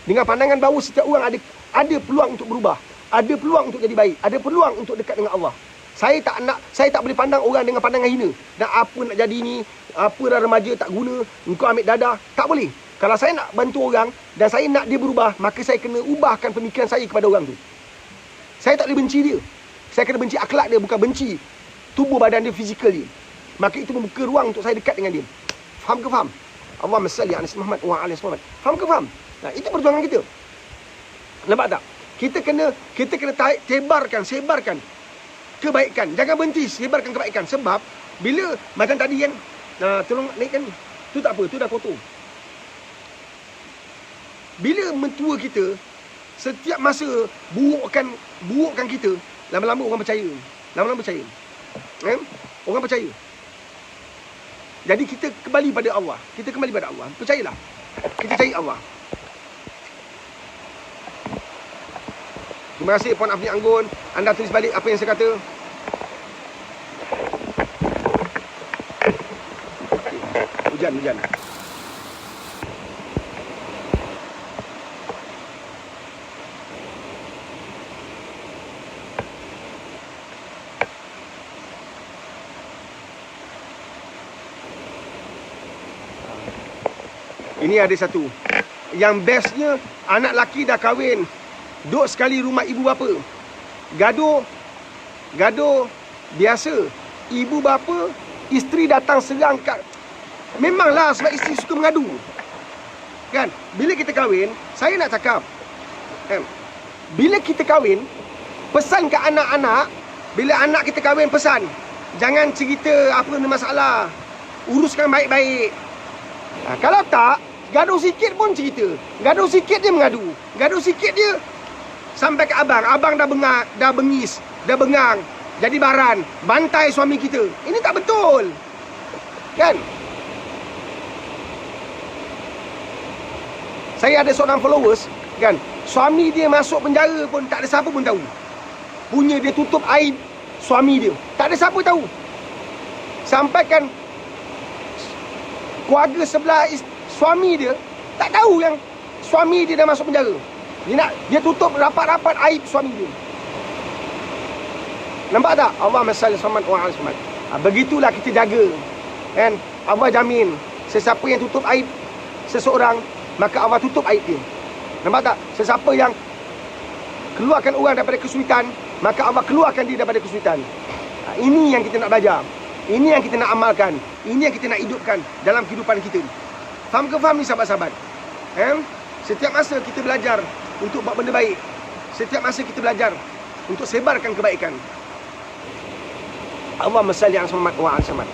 Dengan pandangan bahawa setiap orang ada peluang untuk berubah, ada peluang untuk jadi baik, ada peluang untuk dekat dengan Allah. Saya tak boleh pandang orang dengan pandangan hina. Dan apa nak jadi ni, apa dah remaja tak guna, engkau ambil dadah, tak boleh. Kalau saya nak bantu orang dan saya nak dia berubah, maka saya kena ubahkan pemikiran saya kepada orang tu. Saya tak boleh benci dia. Saya kena benci akhlak dia, bukan benci tubuh badan dia, fizikal dia. Maka itu membuka ruang untuk saya dekat dengan dia. Faham ke faham? Allahumma salli ala Muhammad wa ala Muhammad. Faham ke faham? Nah, itu perjuangan kita. Nampak tak? Kita kena sebarkan kebaikan. Jangan berhenti sebarkan kebaikan. Sebab bila macam tadi kan, tolong naikkan ni. Tu tak apa, tu dah kotor. Bila mentua kita setiap masa burukkan kita, lama-lama orang percaya. Orang percaya. Jadi kita kembali pada Allah. Percayalah. Kita cari Allah. Terima kasih Puan Afni Anggun. Anda tulis balik apa yang saya kata. Hujan. Ini ada satu. Yang bestnya, anak lelaki dah kahwin, duduk sekali rumah ibu bapa. Gaduh biasa. Ibu bapa, isteri datang serang kat. Memanglah sebab isteri suka mengadu. Kan? Bila kita kahwin, saya nak cakap. Bila kita kahwin, pesan ke anak-anak, bila anak kita kahwin pesan, jangan cerita apa masalah. Uruskan baik-baik. Kalau tak, gaduh sikit pun cerita. Gaduh sikit dia mengadu. Gaduh sikit dia sampai ke abang. Abang dah bengis, dah bengang, jadi baran, bantai suami kita. Ini tak betul. Kan? Saya ada seorang followers, kan, suami dia masuk penjara pun tak ada siapa pun tahu. Punya dia tutup aib suami dia. Tak ada siapa tahu. Sampai kan keluarga sebelah suami dia tak tahu yang suami dia dah masuk penjara. Dia tutup rapat-rapat aib suami dia. Nampak tak? Allahumma salli wa ala Muhammad. Begitulah kita jaga. Kan? Allah jamin sesiapa yang tutup aib seseorang, maka Allah tutup aib dia. Nampak tak? Sesiapa yang keluarkan orang daripada kesulitan, maka Allah keluarkan dia daripada kesulitan. Ini yang kita nak belajar. Ini yang kita nak amalkan. Ini yang kita nak hidupkan dalam kehidupan kita. Faham ke faham ni sahabat-sahabat? Setiap masa kita belajar untuk buat benda baik. Setiap masa kita belajar untuk sebarkan kebaikan. Allahumma salli ala Muhammad wa ala Muhammad.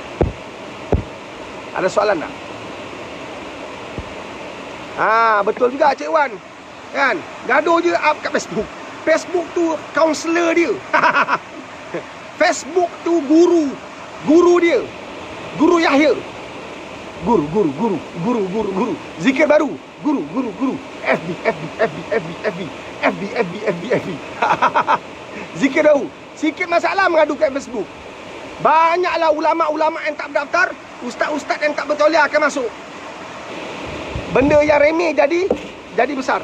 Ada soalan tak? Betul juga Cik Wan. Kan? Gaduh je up kat Facebook. Facebook tu kaunselor dia. Facebook tu guru dia. Guru Yahya. Guru. Zikir baru. Guru. FB. Zikir baru. Sikit masalah mengadu kat Facebook. Banyaklah ulama-ulama yang tak berdaftar, ustaz-ustaz yang tak bertauliah akan masuk. Benda yang remeh jadi besar.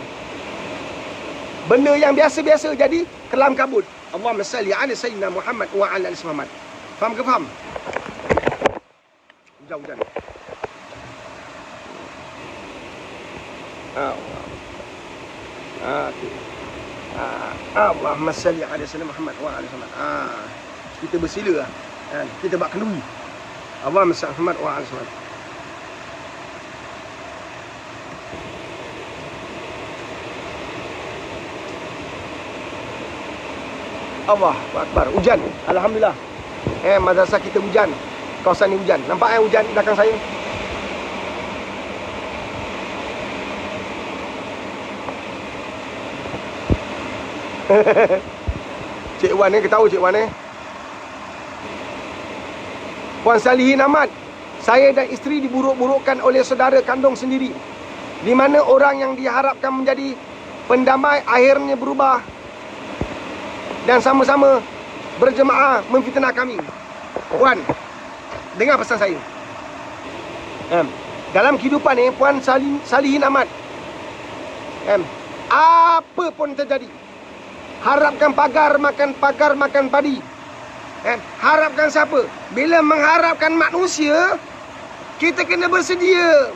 Benda yang biasa-biasa jadi kelam kabut. Allahumma salli ala sayyidina Muhammad wa ala ali Muhammad. Faham ke faham? Hujan. Allahumma salli ala sayyidina Muhammad wa ala ali Muhammad. Kita bersila lah. Kita buat kenduri. Allahumma salli ala Muhammad wa ala ali Muhammad. Allah Akbar. Hujan. Alhamdulillah. Madrasah kita hujan. Kawasan ni hujan. Nampak hujan di belakang saya? Cik Wan ni, kita tahu Cik Wan ni. Puan Salihin Ahmad, saya dan isteri diburuk-burukkan oleh saudara kandung sendiri, di mana orang yang diharapkan menjadi pendamai akhirnya berubah dan sama-sama berjemaah memfitnah kami. Puan, dengar pesan saya. Dalam kehidupan ni, Puan Salihin Ahmad, apa pun terjadi, harapkan pagar makan padi. Harapkan siapa? Bila mengharapkan manusia, kita kena bersedia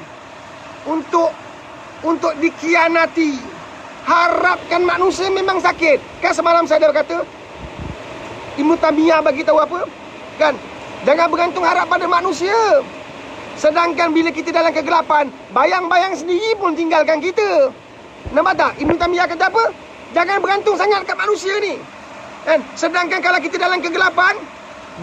untuk dikhianati. Harapkan manusia memang sakit. Kan semalam saya dah berkata, Ibnu Taimiyah bagi tahu apa? Kan? Jangan bergantung harap pada manusia. Sedangkan bila kita dalam kegelapan, bayang-bayang sendiri pun tinggalkan kita. Nampak tak? Ibnu Taimiyah kata apa? Jangan bergantung sangat kat manusia ni. Kan? Sedangkan kalau kita dalam kegelapan,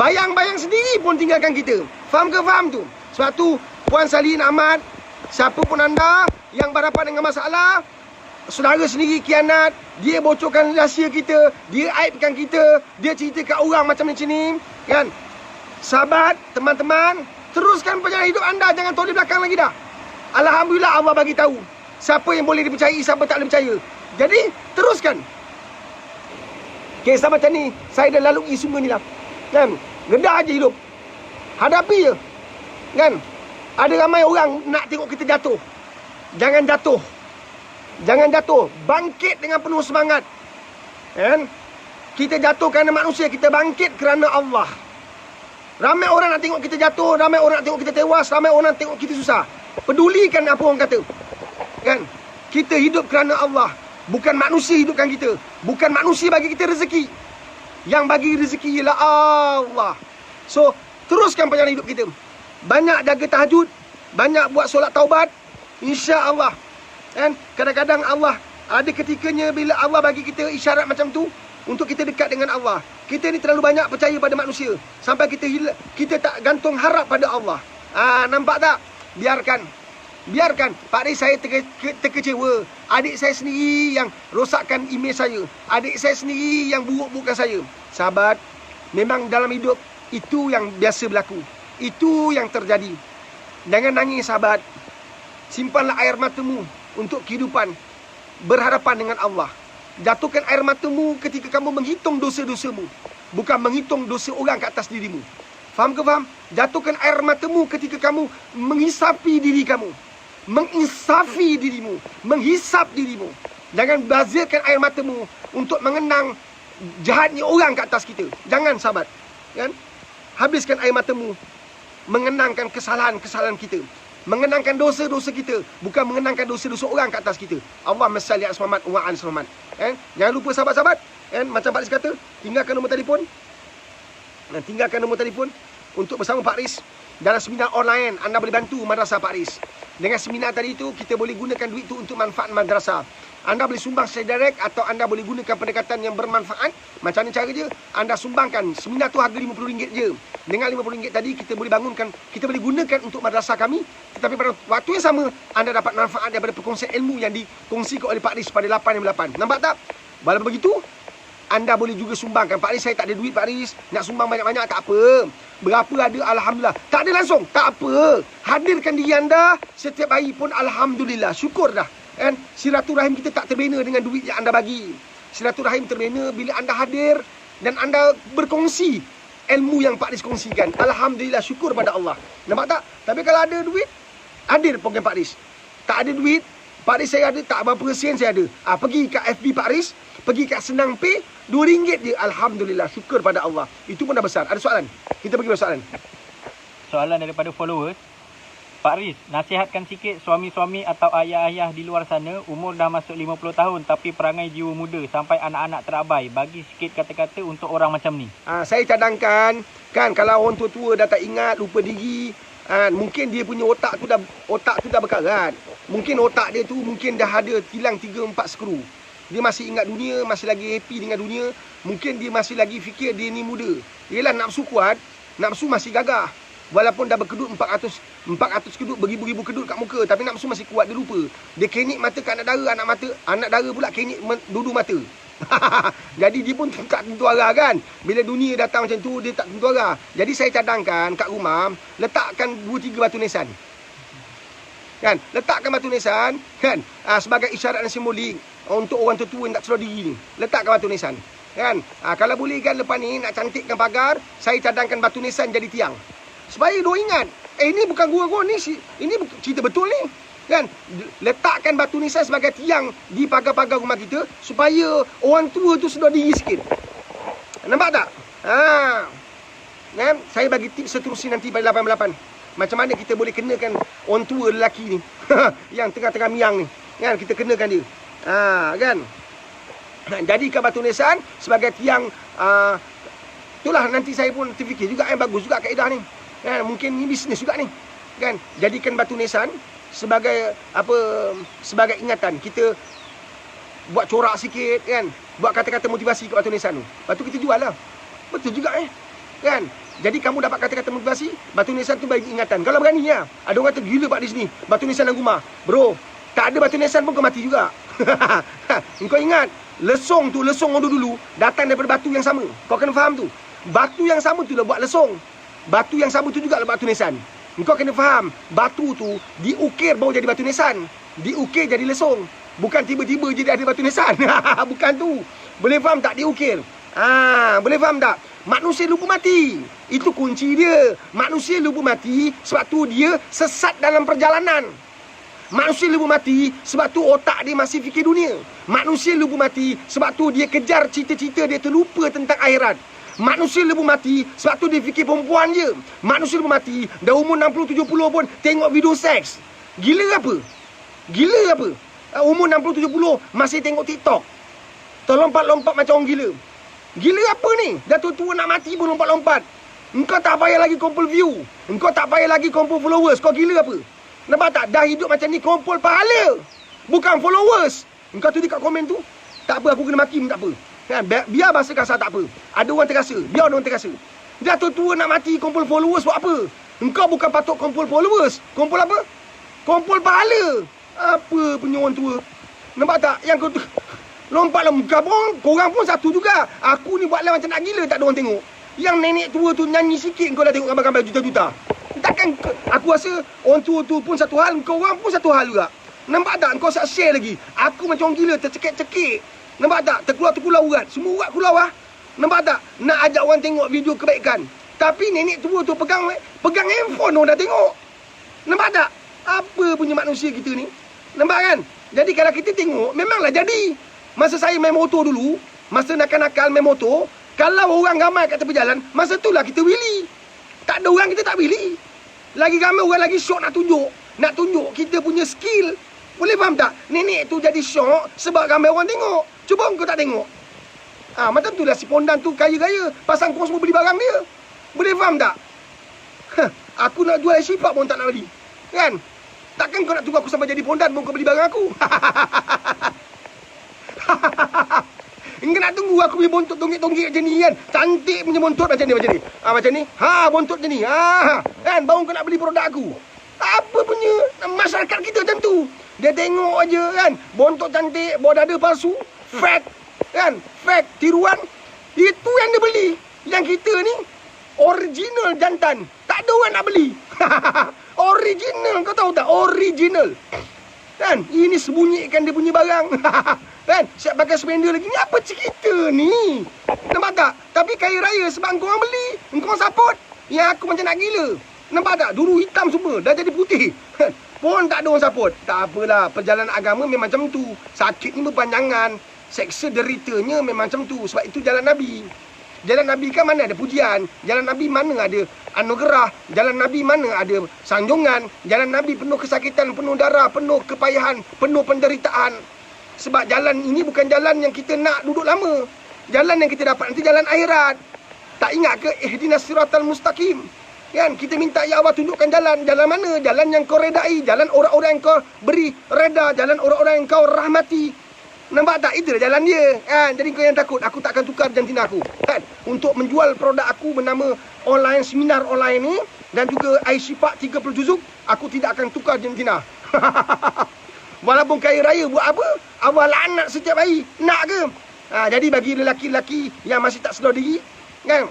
bayang-bayang sendiri pun tinggalkan kita. Faham ke faham tu? Sebab tu, Puan Salihin Ahmad, siapa pun anda yang berhadapan dengan masalah, saudara sendiri khianat, dia bocorkan rahsia kita, dia aibkan kita, dia cerita kat orang macam ni, kan? Sahabat, teman-teman, teruskan perjalanan hidup anda, jangan tolak belakang lagi dah. Alhamdulillah Allah bagi tahu siapa yang boleh dipercayai, siapa tak boleh percaya. Jadi, teruskan. Kisah macam ni, saya dah lalui semua ni lah. Kan? Gedah je hidup. Hadapi je. Kan? Ada ramai orang nak tengok kita jatuh. Jangan jatuh. Jangan jatuh. Bangkit dengan penuh semangat. Kan? Kita jatuh kerana manusia, kita bangkit kerana Allah. Ramai orang nak tengok kita jatuh, ramai orang nak tengok kita tewas, ramai orang nak tengok kita susah. Pedulikan apa orang kata. Kan? Kita hidup kerana Allah. Bukan manusia hidupkan kita. Bukan manusia bagi kita rezeki. Yang bagi rezeki ialah Allah. So, teruskan perjalanan hidup kita. Banyak jaga tahajud. Banyak buat solat taubat. InsyaAllah. Dan kadang-kadang Allah, ada ketikanya bila Allah bagi kita isyarat macam tu, untuk kita dekat dengan Allah. Kita ni terlalu banyak percaya pada manusia. Sampai kita tak gantung harap pada Allah. Nampak tak? Biarkan. Pak Ris, saya terkecewa. Adik saya sendiri yang rosakkan imej saya. Adik saya sendiri yang buruk-burukkan saya. Sahabat, memang dalam hidup itu yang biasa berlaku. Itu yang terjadi. Jangan nangis sahabat. Simpanlah air matamu untuk kehidupan berhadapan dengan Allah. Jatuhkan air matamu ketika kamu menghitung dosa-dosamu, bukan menghitung dosa orang ke atas dirimu. Faham ke faham? Jatuhkan air matamu ketika kamu menghisapi diri kamu, menginsafi dirimu, menghisap dirimu. Jangan bazirkan air matamu untuk mengenang jahatnya orang ke atas kita. Jangan sahabat. Kan? Habiskan air matamu mengenangkan kesalahan-kesalahan kita, mengenangkan dosa-dosa kita, bukan mengenangkan dosa-dosa orang ke atas kita. Allahumma salli ala Muhammad wa ala Muhammad. Jangan lupa sahabat-sahabat, macam Pak Lis kata, tinggalkan nombor telefon. untuk bersama Pak Riz dalam seminar online. Anda boleh bantu madrasah Pak Riz. Dengan seminar tadi itu, kita boleh gunakan duit itu untuk manfaat madrasah. Anda boleh sumbang secara direct atau anda boleh gunakan pendekatan yang bermanfaat. Macam mana cara dia? Anda sumbangkan. Seminar tu harga RM50 je. Dengan RM50 tadi, kita boleh bangunkan, kita boleh gunakan untuk madrasah kami. Tetapi pada waktu yang sama, anda dapat manfaat daripada perkongsian ilmu yang dikongsikan oleh Pak Riz pada 8/8. Nampak tak? Walaupun begitu, anda boleh juga sumbangkan. Pak Riz, saya tak ada duit Pak Riz. Nak sumbang banyak-banyak, tak apa. Berapa ada, Alhamdulillah. Tak ada langsung, tak apa. Hadirkan diri anda setiap hari pun, Alhamdulillah. Syukur dah. Kan? Silaturahim kita tak terbina dengan duit yang anda bagi. Silaturahim terbina bila anda hadir dan anda berkongsi ilmu yang Pak Riz kongsikan. Alhamdulillah, syukur pada Allah. Nampak tak? Tapi kalau ada duit, hadir program Pak Riz. Tak ada duit, Pak Riz saya ada, tak berapa sen saya ada. Pergi kat FB Pak Riz, pergi kat Senang Pay, RM2 je. Alhamdulillah, syukur pada Allah. Itu pun dah besar. Ada soalan? Kita pergi pada soalan. Soalan daripada followers. Pak Riz, nasihatkan sikit suami-suami atau ayah-ayah di luar sana umur dah masuk 50 tahun tapi perangai jiwa muda sampai anak-anak terabai. Bagi sikit kata-kata untuk orang macam ni. Saya cadangkan, kan kalau orang tua-tua dah tak ingat, lupa diri, mungkin dia punya otak tu dah berkarat. Mungkin otak dia tu mungkin dah ada tilang 3-4 skru. Dia masih ingat dunia, masih lagi happy dengan dunia. Mungkin dia masih lagi fikir dia ni muda. Yelah, nafsu kuat, nafsu masih gagah. Walaupun dah berkedut 400 kedut, beribu-ribu kedut kat muka, tapi nafsu masih kuat, dia lupa. Dia kenik mata kat anak dara, anak dara pula kenik dudu mata. Jadi dia pun tak tentu arah kan. Bila dunia datang macam tu, dia tak tentu arah. Jadi saya cadangkan kat rumah, letakkan 2-3 batu nisan. Kan? Letakkan batu nisan, kan? Sebagai isyarat dan simbolik untuk orang tua yang tak sedar diri ni. Letakkan batu nisan. Kan? Kalau boleh kan lepas ni nak cantikkan pagar, saya cadangkan batu nisan jadi tiang. Supaya dia ingat, ini bukan gurau-gurau ni, ini cerita betul ni. Kan? Letakkan batu nisan sebagai tiang di pagar-pagar rumah kita supaya orang tua tu sedar diri sikit. Nampak tak? Kan? Saya bagi tips seterusnya nanti pada 8/8. Macam mana kita boleh kenakan orang tua lelaki ni yang tengah-tengah miang ni. Kan? Kita kenakan dia. Kan? Jadikan batu nisan sebagai tiang. Itulah nanti saya pun terfikir juga bagus juga kaedah ni. Kan? Mungkin ni bisnes juga ni. Kan? Jadikan batu nisan sebagai sebagai ingatan. Kita buat corak sikit kan. Buat kata-kata motivasi kat batu nisan tu. Lepas tu kita jual lah. Betul juga Kan? Jadi kamu dapat kata-kata motivasi, batu nisan tu bagi ingatan. Kalau berani ya. Ada orang kata gila Pak Riz ni, batu nisan dalam rumah. Bro, tak ada batu nisan pun kau mati juga. Kau ingat, lesung orang dulu datang daripada batu yang sama. Kau kena faham tu. Batu yang sama tu lah buat lesung. Batu yang sama tu juga lah batu nisan. Kau kena faham, batu tu diukir baru jadi batu nisan. Diukir jadi lesung. Bukan tiba-tiba jadi ada batu nisan. Bukan tu. Boleh faham tak diukir? Boleh faham tak? Manusia lupa mati. Itu kunci dia. Manusia lupa mati sebab tu dia sesat dalam perjalanan. Manusia lupa mati sebab tu otak dia masih fikir dunia. Manusia lupa mati sebab tu dia kejar cita-cita, dia terlupa tentang akhirat. Manusia lupa mati sebab tu dia fikir perempuan je. Manusia lupa mati dah umur 60-70 pun tengok video seks. Gila apa? Umur 60-70 masih tengok TikTok. Terlompat-lompat macam orang gila. Gila apa ni? Dah tua-tua nak mati pun lompat-lompat. Engkau tak payah lagi kumpul view. Engkau tak payah lagi kumpul followers. Kau gila apa? Nampak tak? Dah hidup macam ni kumpul pahala, bukan followers. Engkau tu dekat komen tu, tak apa aku kena mati pun tak apa. Kan? Biar bahasa kasar tak apa. Ada orang terasa. Biar orang terasa. Dah tua-tua nak mati kumpul followers buat apa? Engkau bukan patut kumpul followers. Kumpul apa? Kumpul pahala. Apa punya orang tua? Nampak tak? Yang kau tu lompat-lompat pun, korang pun satu juga. Aku ni buat lah macam nak gila, tak ada orang tengok. Yang nenek tua tu nyanyi sikit, kau dah tengok gambar-gambar juta-juta. Takkan aku rasa orang tua tu pun satu hal, kau orang pun satu hal juga. Nampak tak? Kau share lagi. Aku macam orang gila, tercekik-cekik. Nampak tak? Terkeluar urat. Semua urat keluar lah. Nampak tak? Nak ajak orang tengok video kebaikan. Tapi nenek tua tu pegang handphone, orang dah tengok. Nampak tak? Apa punya manusia kita ni? Nampak kan? Jadi kalau kita tengok, memanglah jadi. Masa saya main motor dulu, masa nakal-nakal main motor, kalau orang ramai kat tepi jalan, masa itulah kita wheelie. Tak ada orang kita tak wheelie. Lagi ramai orang lagi syok nak tunjuk kita punya skill. Boleh faham tak? Nenek tu jadi syok sebab ramai orang tengok. Cuba kau tak tengok. Macam itulah si pondan tu kaya-kaya. Pasang kau semua beli barang dia. Boleh faham tak? Aku nak jual sifat pun tak nak beli. Kan? Takkan kau nak tunggu aku sampai jadi pondan pun kau beli barang aku? Engkau nak tunggu aku beli bontot tonggik-tonggik macam ni kan? Cantik punya bontot macam ni, macam ni. Macam ni. Bontot macam ni. Kan? Baru kau nak beli produk aku. Apa punya masyarakat kita macam tu. Dia tengok aja kan. Bontot cantik, bawah dada palsu. Fake. Kan? Fake, tiruan. Itu yang dia beli. Yang kita ni original jantan. Tak ada orang nak beli. Original, kau tahu tak? Original. Kan? Ini sembunyikan dia punya barang. Kan? Siap pakai spender lagi. Ni apa cerita ni? Nampak tak? Tapi kaya raya sebab kau orang beli. Kau orang support. Yang aku macam nak gila. Nampak tak? Dulu hitam semua. Dah jadi putih. Pun tak ada orang support. Tak apalah. Perjalanan agama memang macam tu. Sakit ni berpanjangan. Seksa deritanya memang macam tu. Sebab itu jalan Nabi. Jalan Nabi kan mana ada pujian. Jalan Nabi mana ada anugerah. Jalan Nabi mana ada sanjungan. Jalan Nabi penuh kesakitan, penuh darah, penuh kepayahan, penuh penderitaan. Sebab jalan ini bukan jalan yang kita nak duduk lama. Jalan yang kita dapat nanti jalan akhirat. Tak ingat ke ihdinas siratal mustaqim? Kan kita minta ya Allah tunjukkan jalan. Jalan mana? Jalan yang kau redai, jalan orang-orang yang kau beri reda, jalan orang-orang yang kau rahmati. Nampak tak? Itulah jalan dia. Kan? Jadi kau yang takut, aku tak akan tukar jantina aku. Kan? Untuk menjual produk aku bernama online seminar online ni dan juga iShifa 30 juzuk, aku tidak akan tukar jantina. Walaupun kaya raya buat apa? Awal anak setiap hari. Nak ke? Jadi bagi lelaki-lelaki yang masih tak sedar diri, kan?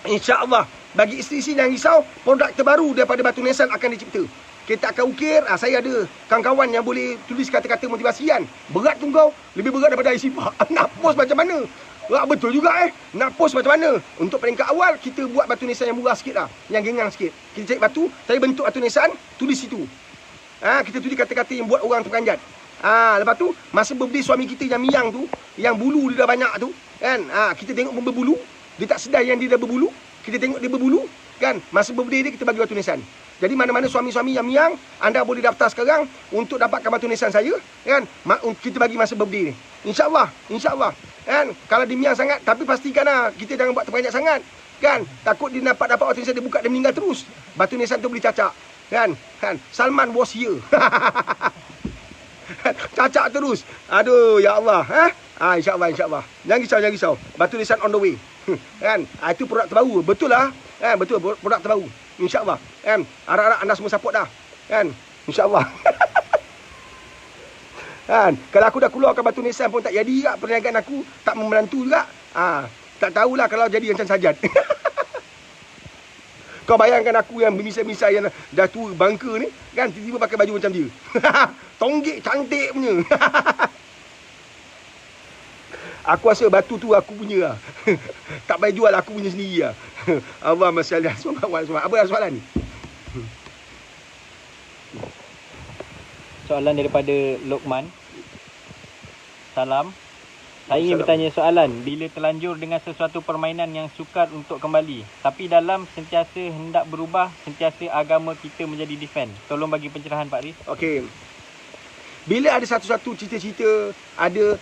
InsyaAllah, bagi isteri-isteri jangan risau, produk terbaru daripada Batu Nisan akan dicipta. Kita akan ukir. Saya ada kawan-kawan yang boleh tulis kata-kata motivasi kan. Berat tu kau. Lebih berat daripada iShifa. Nak post macam mana? Betul juga Nak post macam mana? Untuk peringkat awal, kita buat Batu Nisan yang murah sikit lah. Yang gengang sikit. Kita cari batu, saya bentuk Batu Nisan, tulis situ. Kita tulis kata-kata yang buat orang terperanjat. Lepas tu, masa birthday suami kita yang miang tu, yang bulu dia dah banyak tu, kan? Kita tengok pun berbulu. Dia tak sedar yang dia dah berbulu. Kita tengok dia berbulu, kan? Masa birthday dia, kita bagi Batu Nisan. Jadi mana-mana suami-suami yang miang, anda boleh daftar sekarang untuk dapatkan Batu Nisan saya, kan? Kita bagi masa birthday ni. InsyaAllah, insyaAllah. Kan? Kalau dia miang sangat, tapi pastikanlah kita jangan buat terperanjat sangat. Kan? Takut dia dapat Batu Nisan, dia buka, dia meninggal terus. Batu Nisan tu boleh cacak. Kan? Salman was here. Cacak terus. Aduh, ya Allah. InsyaAllah, insyaAllah. Jangan risau, jangan risau. Batu Nisan on the way. Kan? Itu produk terbaru. Betul lah. Betul, produk terbaru. InsyaAllah. Kan? Harap-harap anda semua support dah. Kan? InsyaAllah. Kan? Kalau aku dah keluarkan Batu Nisan pun tak jadi juga. Perniagaan aku tak membantu juga. Tak tahulah kalau jadi macam Sajad. Kau bayangkan aku yang bermisai-misai yang dah tua bangka ni, kan? Tiba-tiba pakai baju macam dia. Tonggik cantik punya. Aku rasa batu tu aku punya lah. Tak payah jual, aku punya sendiri lah. Allah masyaallah. Apa soalan ni? Soalan daripada Lokman. Salam. Saya ingin bertanya soalan. Bila terlanjur dengan sesuatu permainan yang sukar untuk kembali, tapi dalam sentiasa hendak berubah, sentiasa agama kita menjadi defend. Tolong bagi pencerahan Pak Riz. Okey. Bila ada satu-satu cita-cita, ada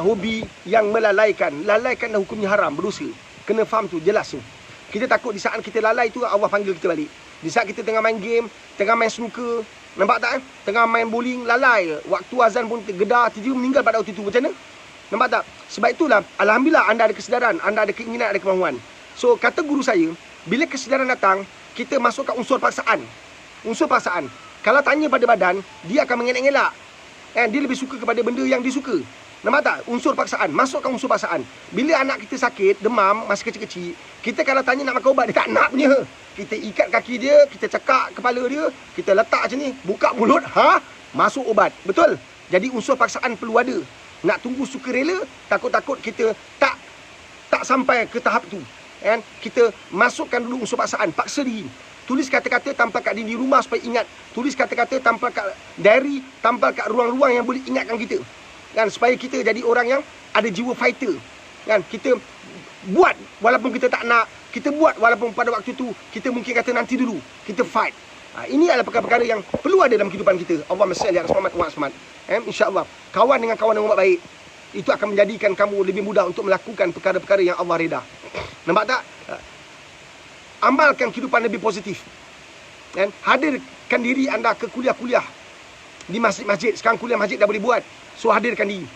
hobi yang lalaikanlah hukumnya haram, berdosa. Kena faham tu, jelas tu. Kita takut di saat kita lalai tu, Allah panggil kita balik. Di saat kita tengah main game, tengah main snooker, nampak tak? Tengah main bowling, lalai. Waktu azan pun gedar, tiba-tiba meninggal pada waktu itu. Macam mana? Nampak tak? Sebab itulah, alhamdulillah anda ada kesedaran, anda ada keinginan, ada kemahuan. So, kata guru saya, bila kesedaran datang, kita masukkan unsur paksaan. Unsur paksaan. Kalau tanya pada badan, dia akan mengelak-ngelak. Dia lebih suka kepada benda yang dia suka. Nampak tak? Unsur paksaan. Masukkan unsur paksaan. Bila anak kita sakit, demam, masih kecil-kecil, kita kalau tanya nak makan ubat, dia tak nak punya. Kita ikat kaki dia, kita cekak kepala dia, kita letak macam ni, buka mulut, masuk ubat. Betul? Jadi unsur paksaan perlu ada. Nak tunggu sukarela, takut-takut kita tak sampai ke tahap tu. Kita masukkan dulu unsur paksaan, paksa diri. Tulis kata-kata, tampal kat dinding rumah supaya ingat. Tulis kata-kata, tampal kat diary, tampal kat ruang-ruang yang boleh ingatkan kita. Kan, supaya kita jadi orang yang ada jiwa fighter. Kan, kita buat walaupun kita tak nak, kita buat walaupun pada waktu tu kita mungkin kata nanti dulu, kita fight. Ini adalah perkara-perkara yang perlu ada dalam kehidupan kita. Allahumma salli ala Muhammad. InsyaAllah, kawan dengan kawan yang buat baik, itu akan menjadikan kamu lebih mudah untuk melakukan perkara-perkara yang Allah reda. Nampak tak? amalkan kehidupan lebih positif. Kan? Hadirkan diri anda ke kuliah-kuliah di masjid-masjid. Sekarang kuliah masjid dah boleh buat. So hadirkan diri.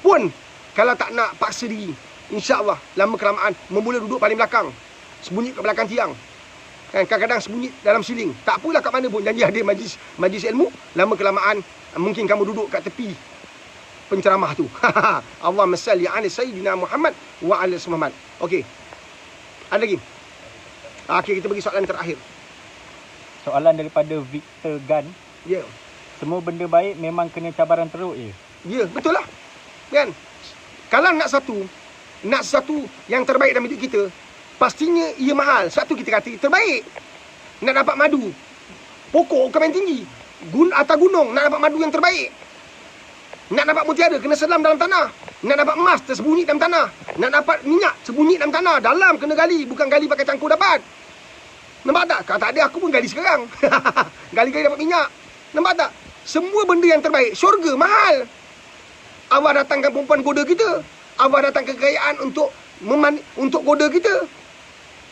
Pun kalau tak nak, paksa diri. InsyaAllah lama kelamaan memula duduk paling belakang, sembunyi kat belakang tiang. Kan, kadang-kadang sembunyi dalam siling. Tak apalah kat mana pun, janji hadir majlis ilmu. Lama kelamaan mungkin kamu duduk kat tepi penceramah tu. Allahumma salli ala sayyidina Muhammad wa ala Muhammad. Okey. Ada lagi? Okey, kita bagi soalan terakhir. Soalan daripada Victor Gan. Ya. Yeah. Semua benda baik memang kena cabaran teruk je. Ya, betul lah. Kan? Kalau nak satu yang terbaik dalam hidup kita, pastinya ia mahal. Sebab tu kita kata terbaik. Nak dapat madu, pokok kemain tinggi. Atas gunung, nak dapat madu yang terbaik. Nak dapat mutiara, kena selam dalam tanah. Nak dapat emas, tersembunyi dalam tanah. Nak dapat minyak, sembunyi dalam tanah. Dalam kena gali, bukan gali pakai cangkul dapat. Nampak tak? Kalau tak ada, aku pun gali sekarang. Gali-gali dapat minyak. Nampak tak? Semua benda yang terbaik. Syurga mahal. Allah datangkan perempuan goda kita. Allah datang kekayaan untuk goda kita.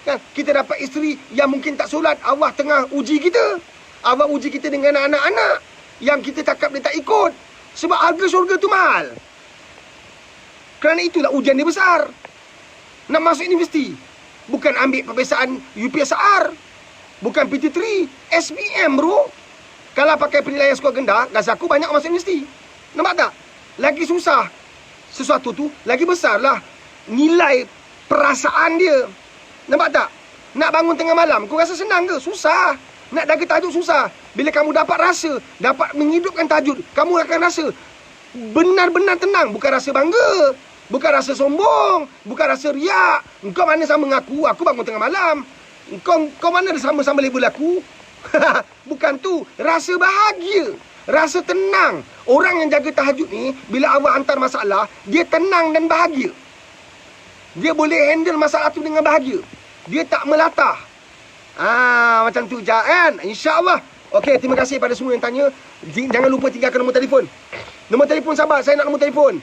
Kan? Kita dapat isteri yang mungkin tak solat. Allah tengah uji kita. Allah uji kita dengan anak-anak yang kita cakap dia tak ikut. Sebab harga syurga tu mahal. Kerana itulah ujian dia besar. Nak masuk universiti, bukan ambil peperiksaan UPSR, bukan PT3, SPM bro. Kalau pakai penilaian skor rendah, rasa aku banyak masuk universiti. Nampak tak? Lagi susah sesuatu tu, lagi besarlah nilai perasaan dia. Nampak tak? Nak bangun tengah malam, kau rasa senang ke? Susah. Nak jaga tajuk susah. Bila kamu dapat rasa, dapat menghidupkan tajuk, kamu akan rasa benar-benar tenang. Bukan rasa bangga, bukan rasa sombong, bukan rasa riak. Engkau mana sama dengan aku bangun tengah malam. Engkau mana sama-sama label aku. Bukan tu. Rasa bahagia, rasa tenang. Orang yang jaga tahajud ni, bila Allah hantar masalah, dia tenang dan bahagia. Dia boleh handle masalah tu dengan bahagia. Dia tak melatah. Macam tu je kan. InsyaAllah. Okey, terima kasih pada semua yang tanya. Jangan lupa tinggalkan nombor telefon. Nombor telefon sahabat, saya nak nombor telefon.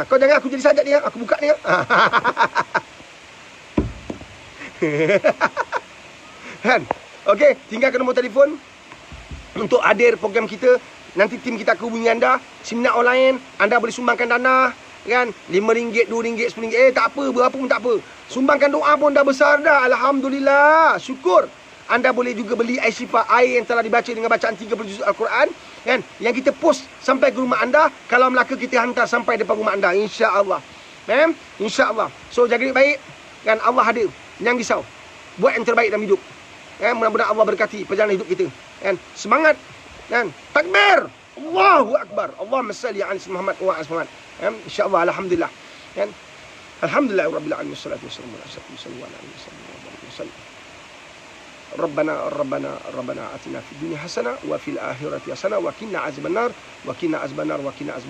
Kau jangan aku jadi sajak ni. Aku buka ni. Kan? Okey, tinggalkan nombor telefon untuk hadir program kita. Nanti tim kita akan hubungi anda. Seminar online, anda boleh sumbangkan dana. Kan? RM5, RM2, RM10. Tak apa, berapa pun tak apa. Sumbangkan doa pun dah besar dah. Alhamdulillah. Syukur. Anda boleh juga beli air syifa, air yang telah dibaca dengan bacaan 30 juz Al-Quran. Kan? Yang kita post sampai ke rumah anda. Kalau Melaka kita hantar sampai depan rumah anda. InsyaAllah. InsyaAllah. So jaga baik. Kan? Allah hadir. Jangan risau. Buat yang terbaik dalam hidup. Kan? Mudah-mudahan Allah berkati perjalanan hidup kita. Kan? Semangat. Kan? Takbir. Allahu Akbar. Allahumma salli ala Muhammad wa ala Muhammad. InsyaAllah. Alhamdulillah. Kan? Alhamdulillah Rabbil Alamin. Wassalatu wassalamu ala Rasulillah sallallahu alaihi wasallam. ربنا آتنا في الدنيا حسنة وفي الآخرة حسنة وقنا عذاب النار وقنا عذاب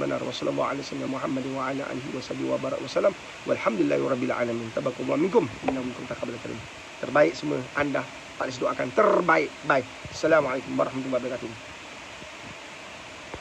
النار وصلى الله على سيدنا محمد وعلى آله وصحبه وبارك وسلم والحمد لله رب العالمين تبارك الله منكم إنه منكم تقبل كريم. Terbaik semua anda. Pak Lis doakan terbaik. Baik. Assalamualaikum warahmatullahi wabarakatuh.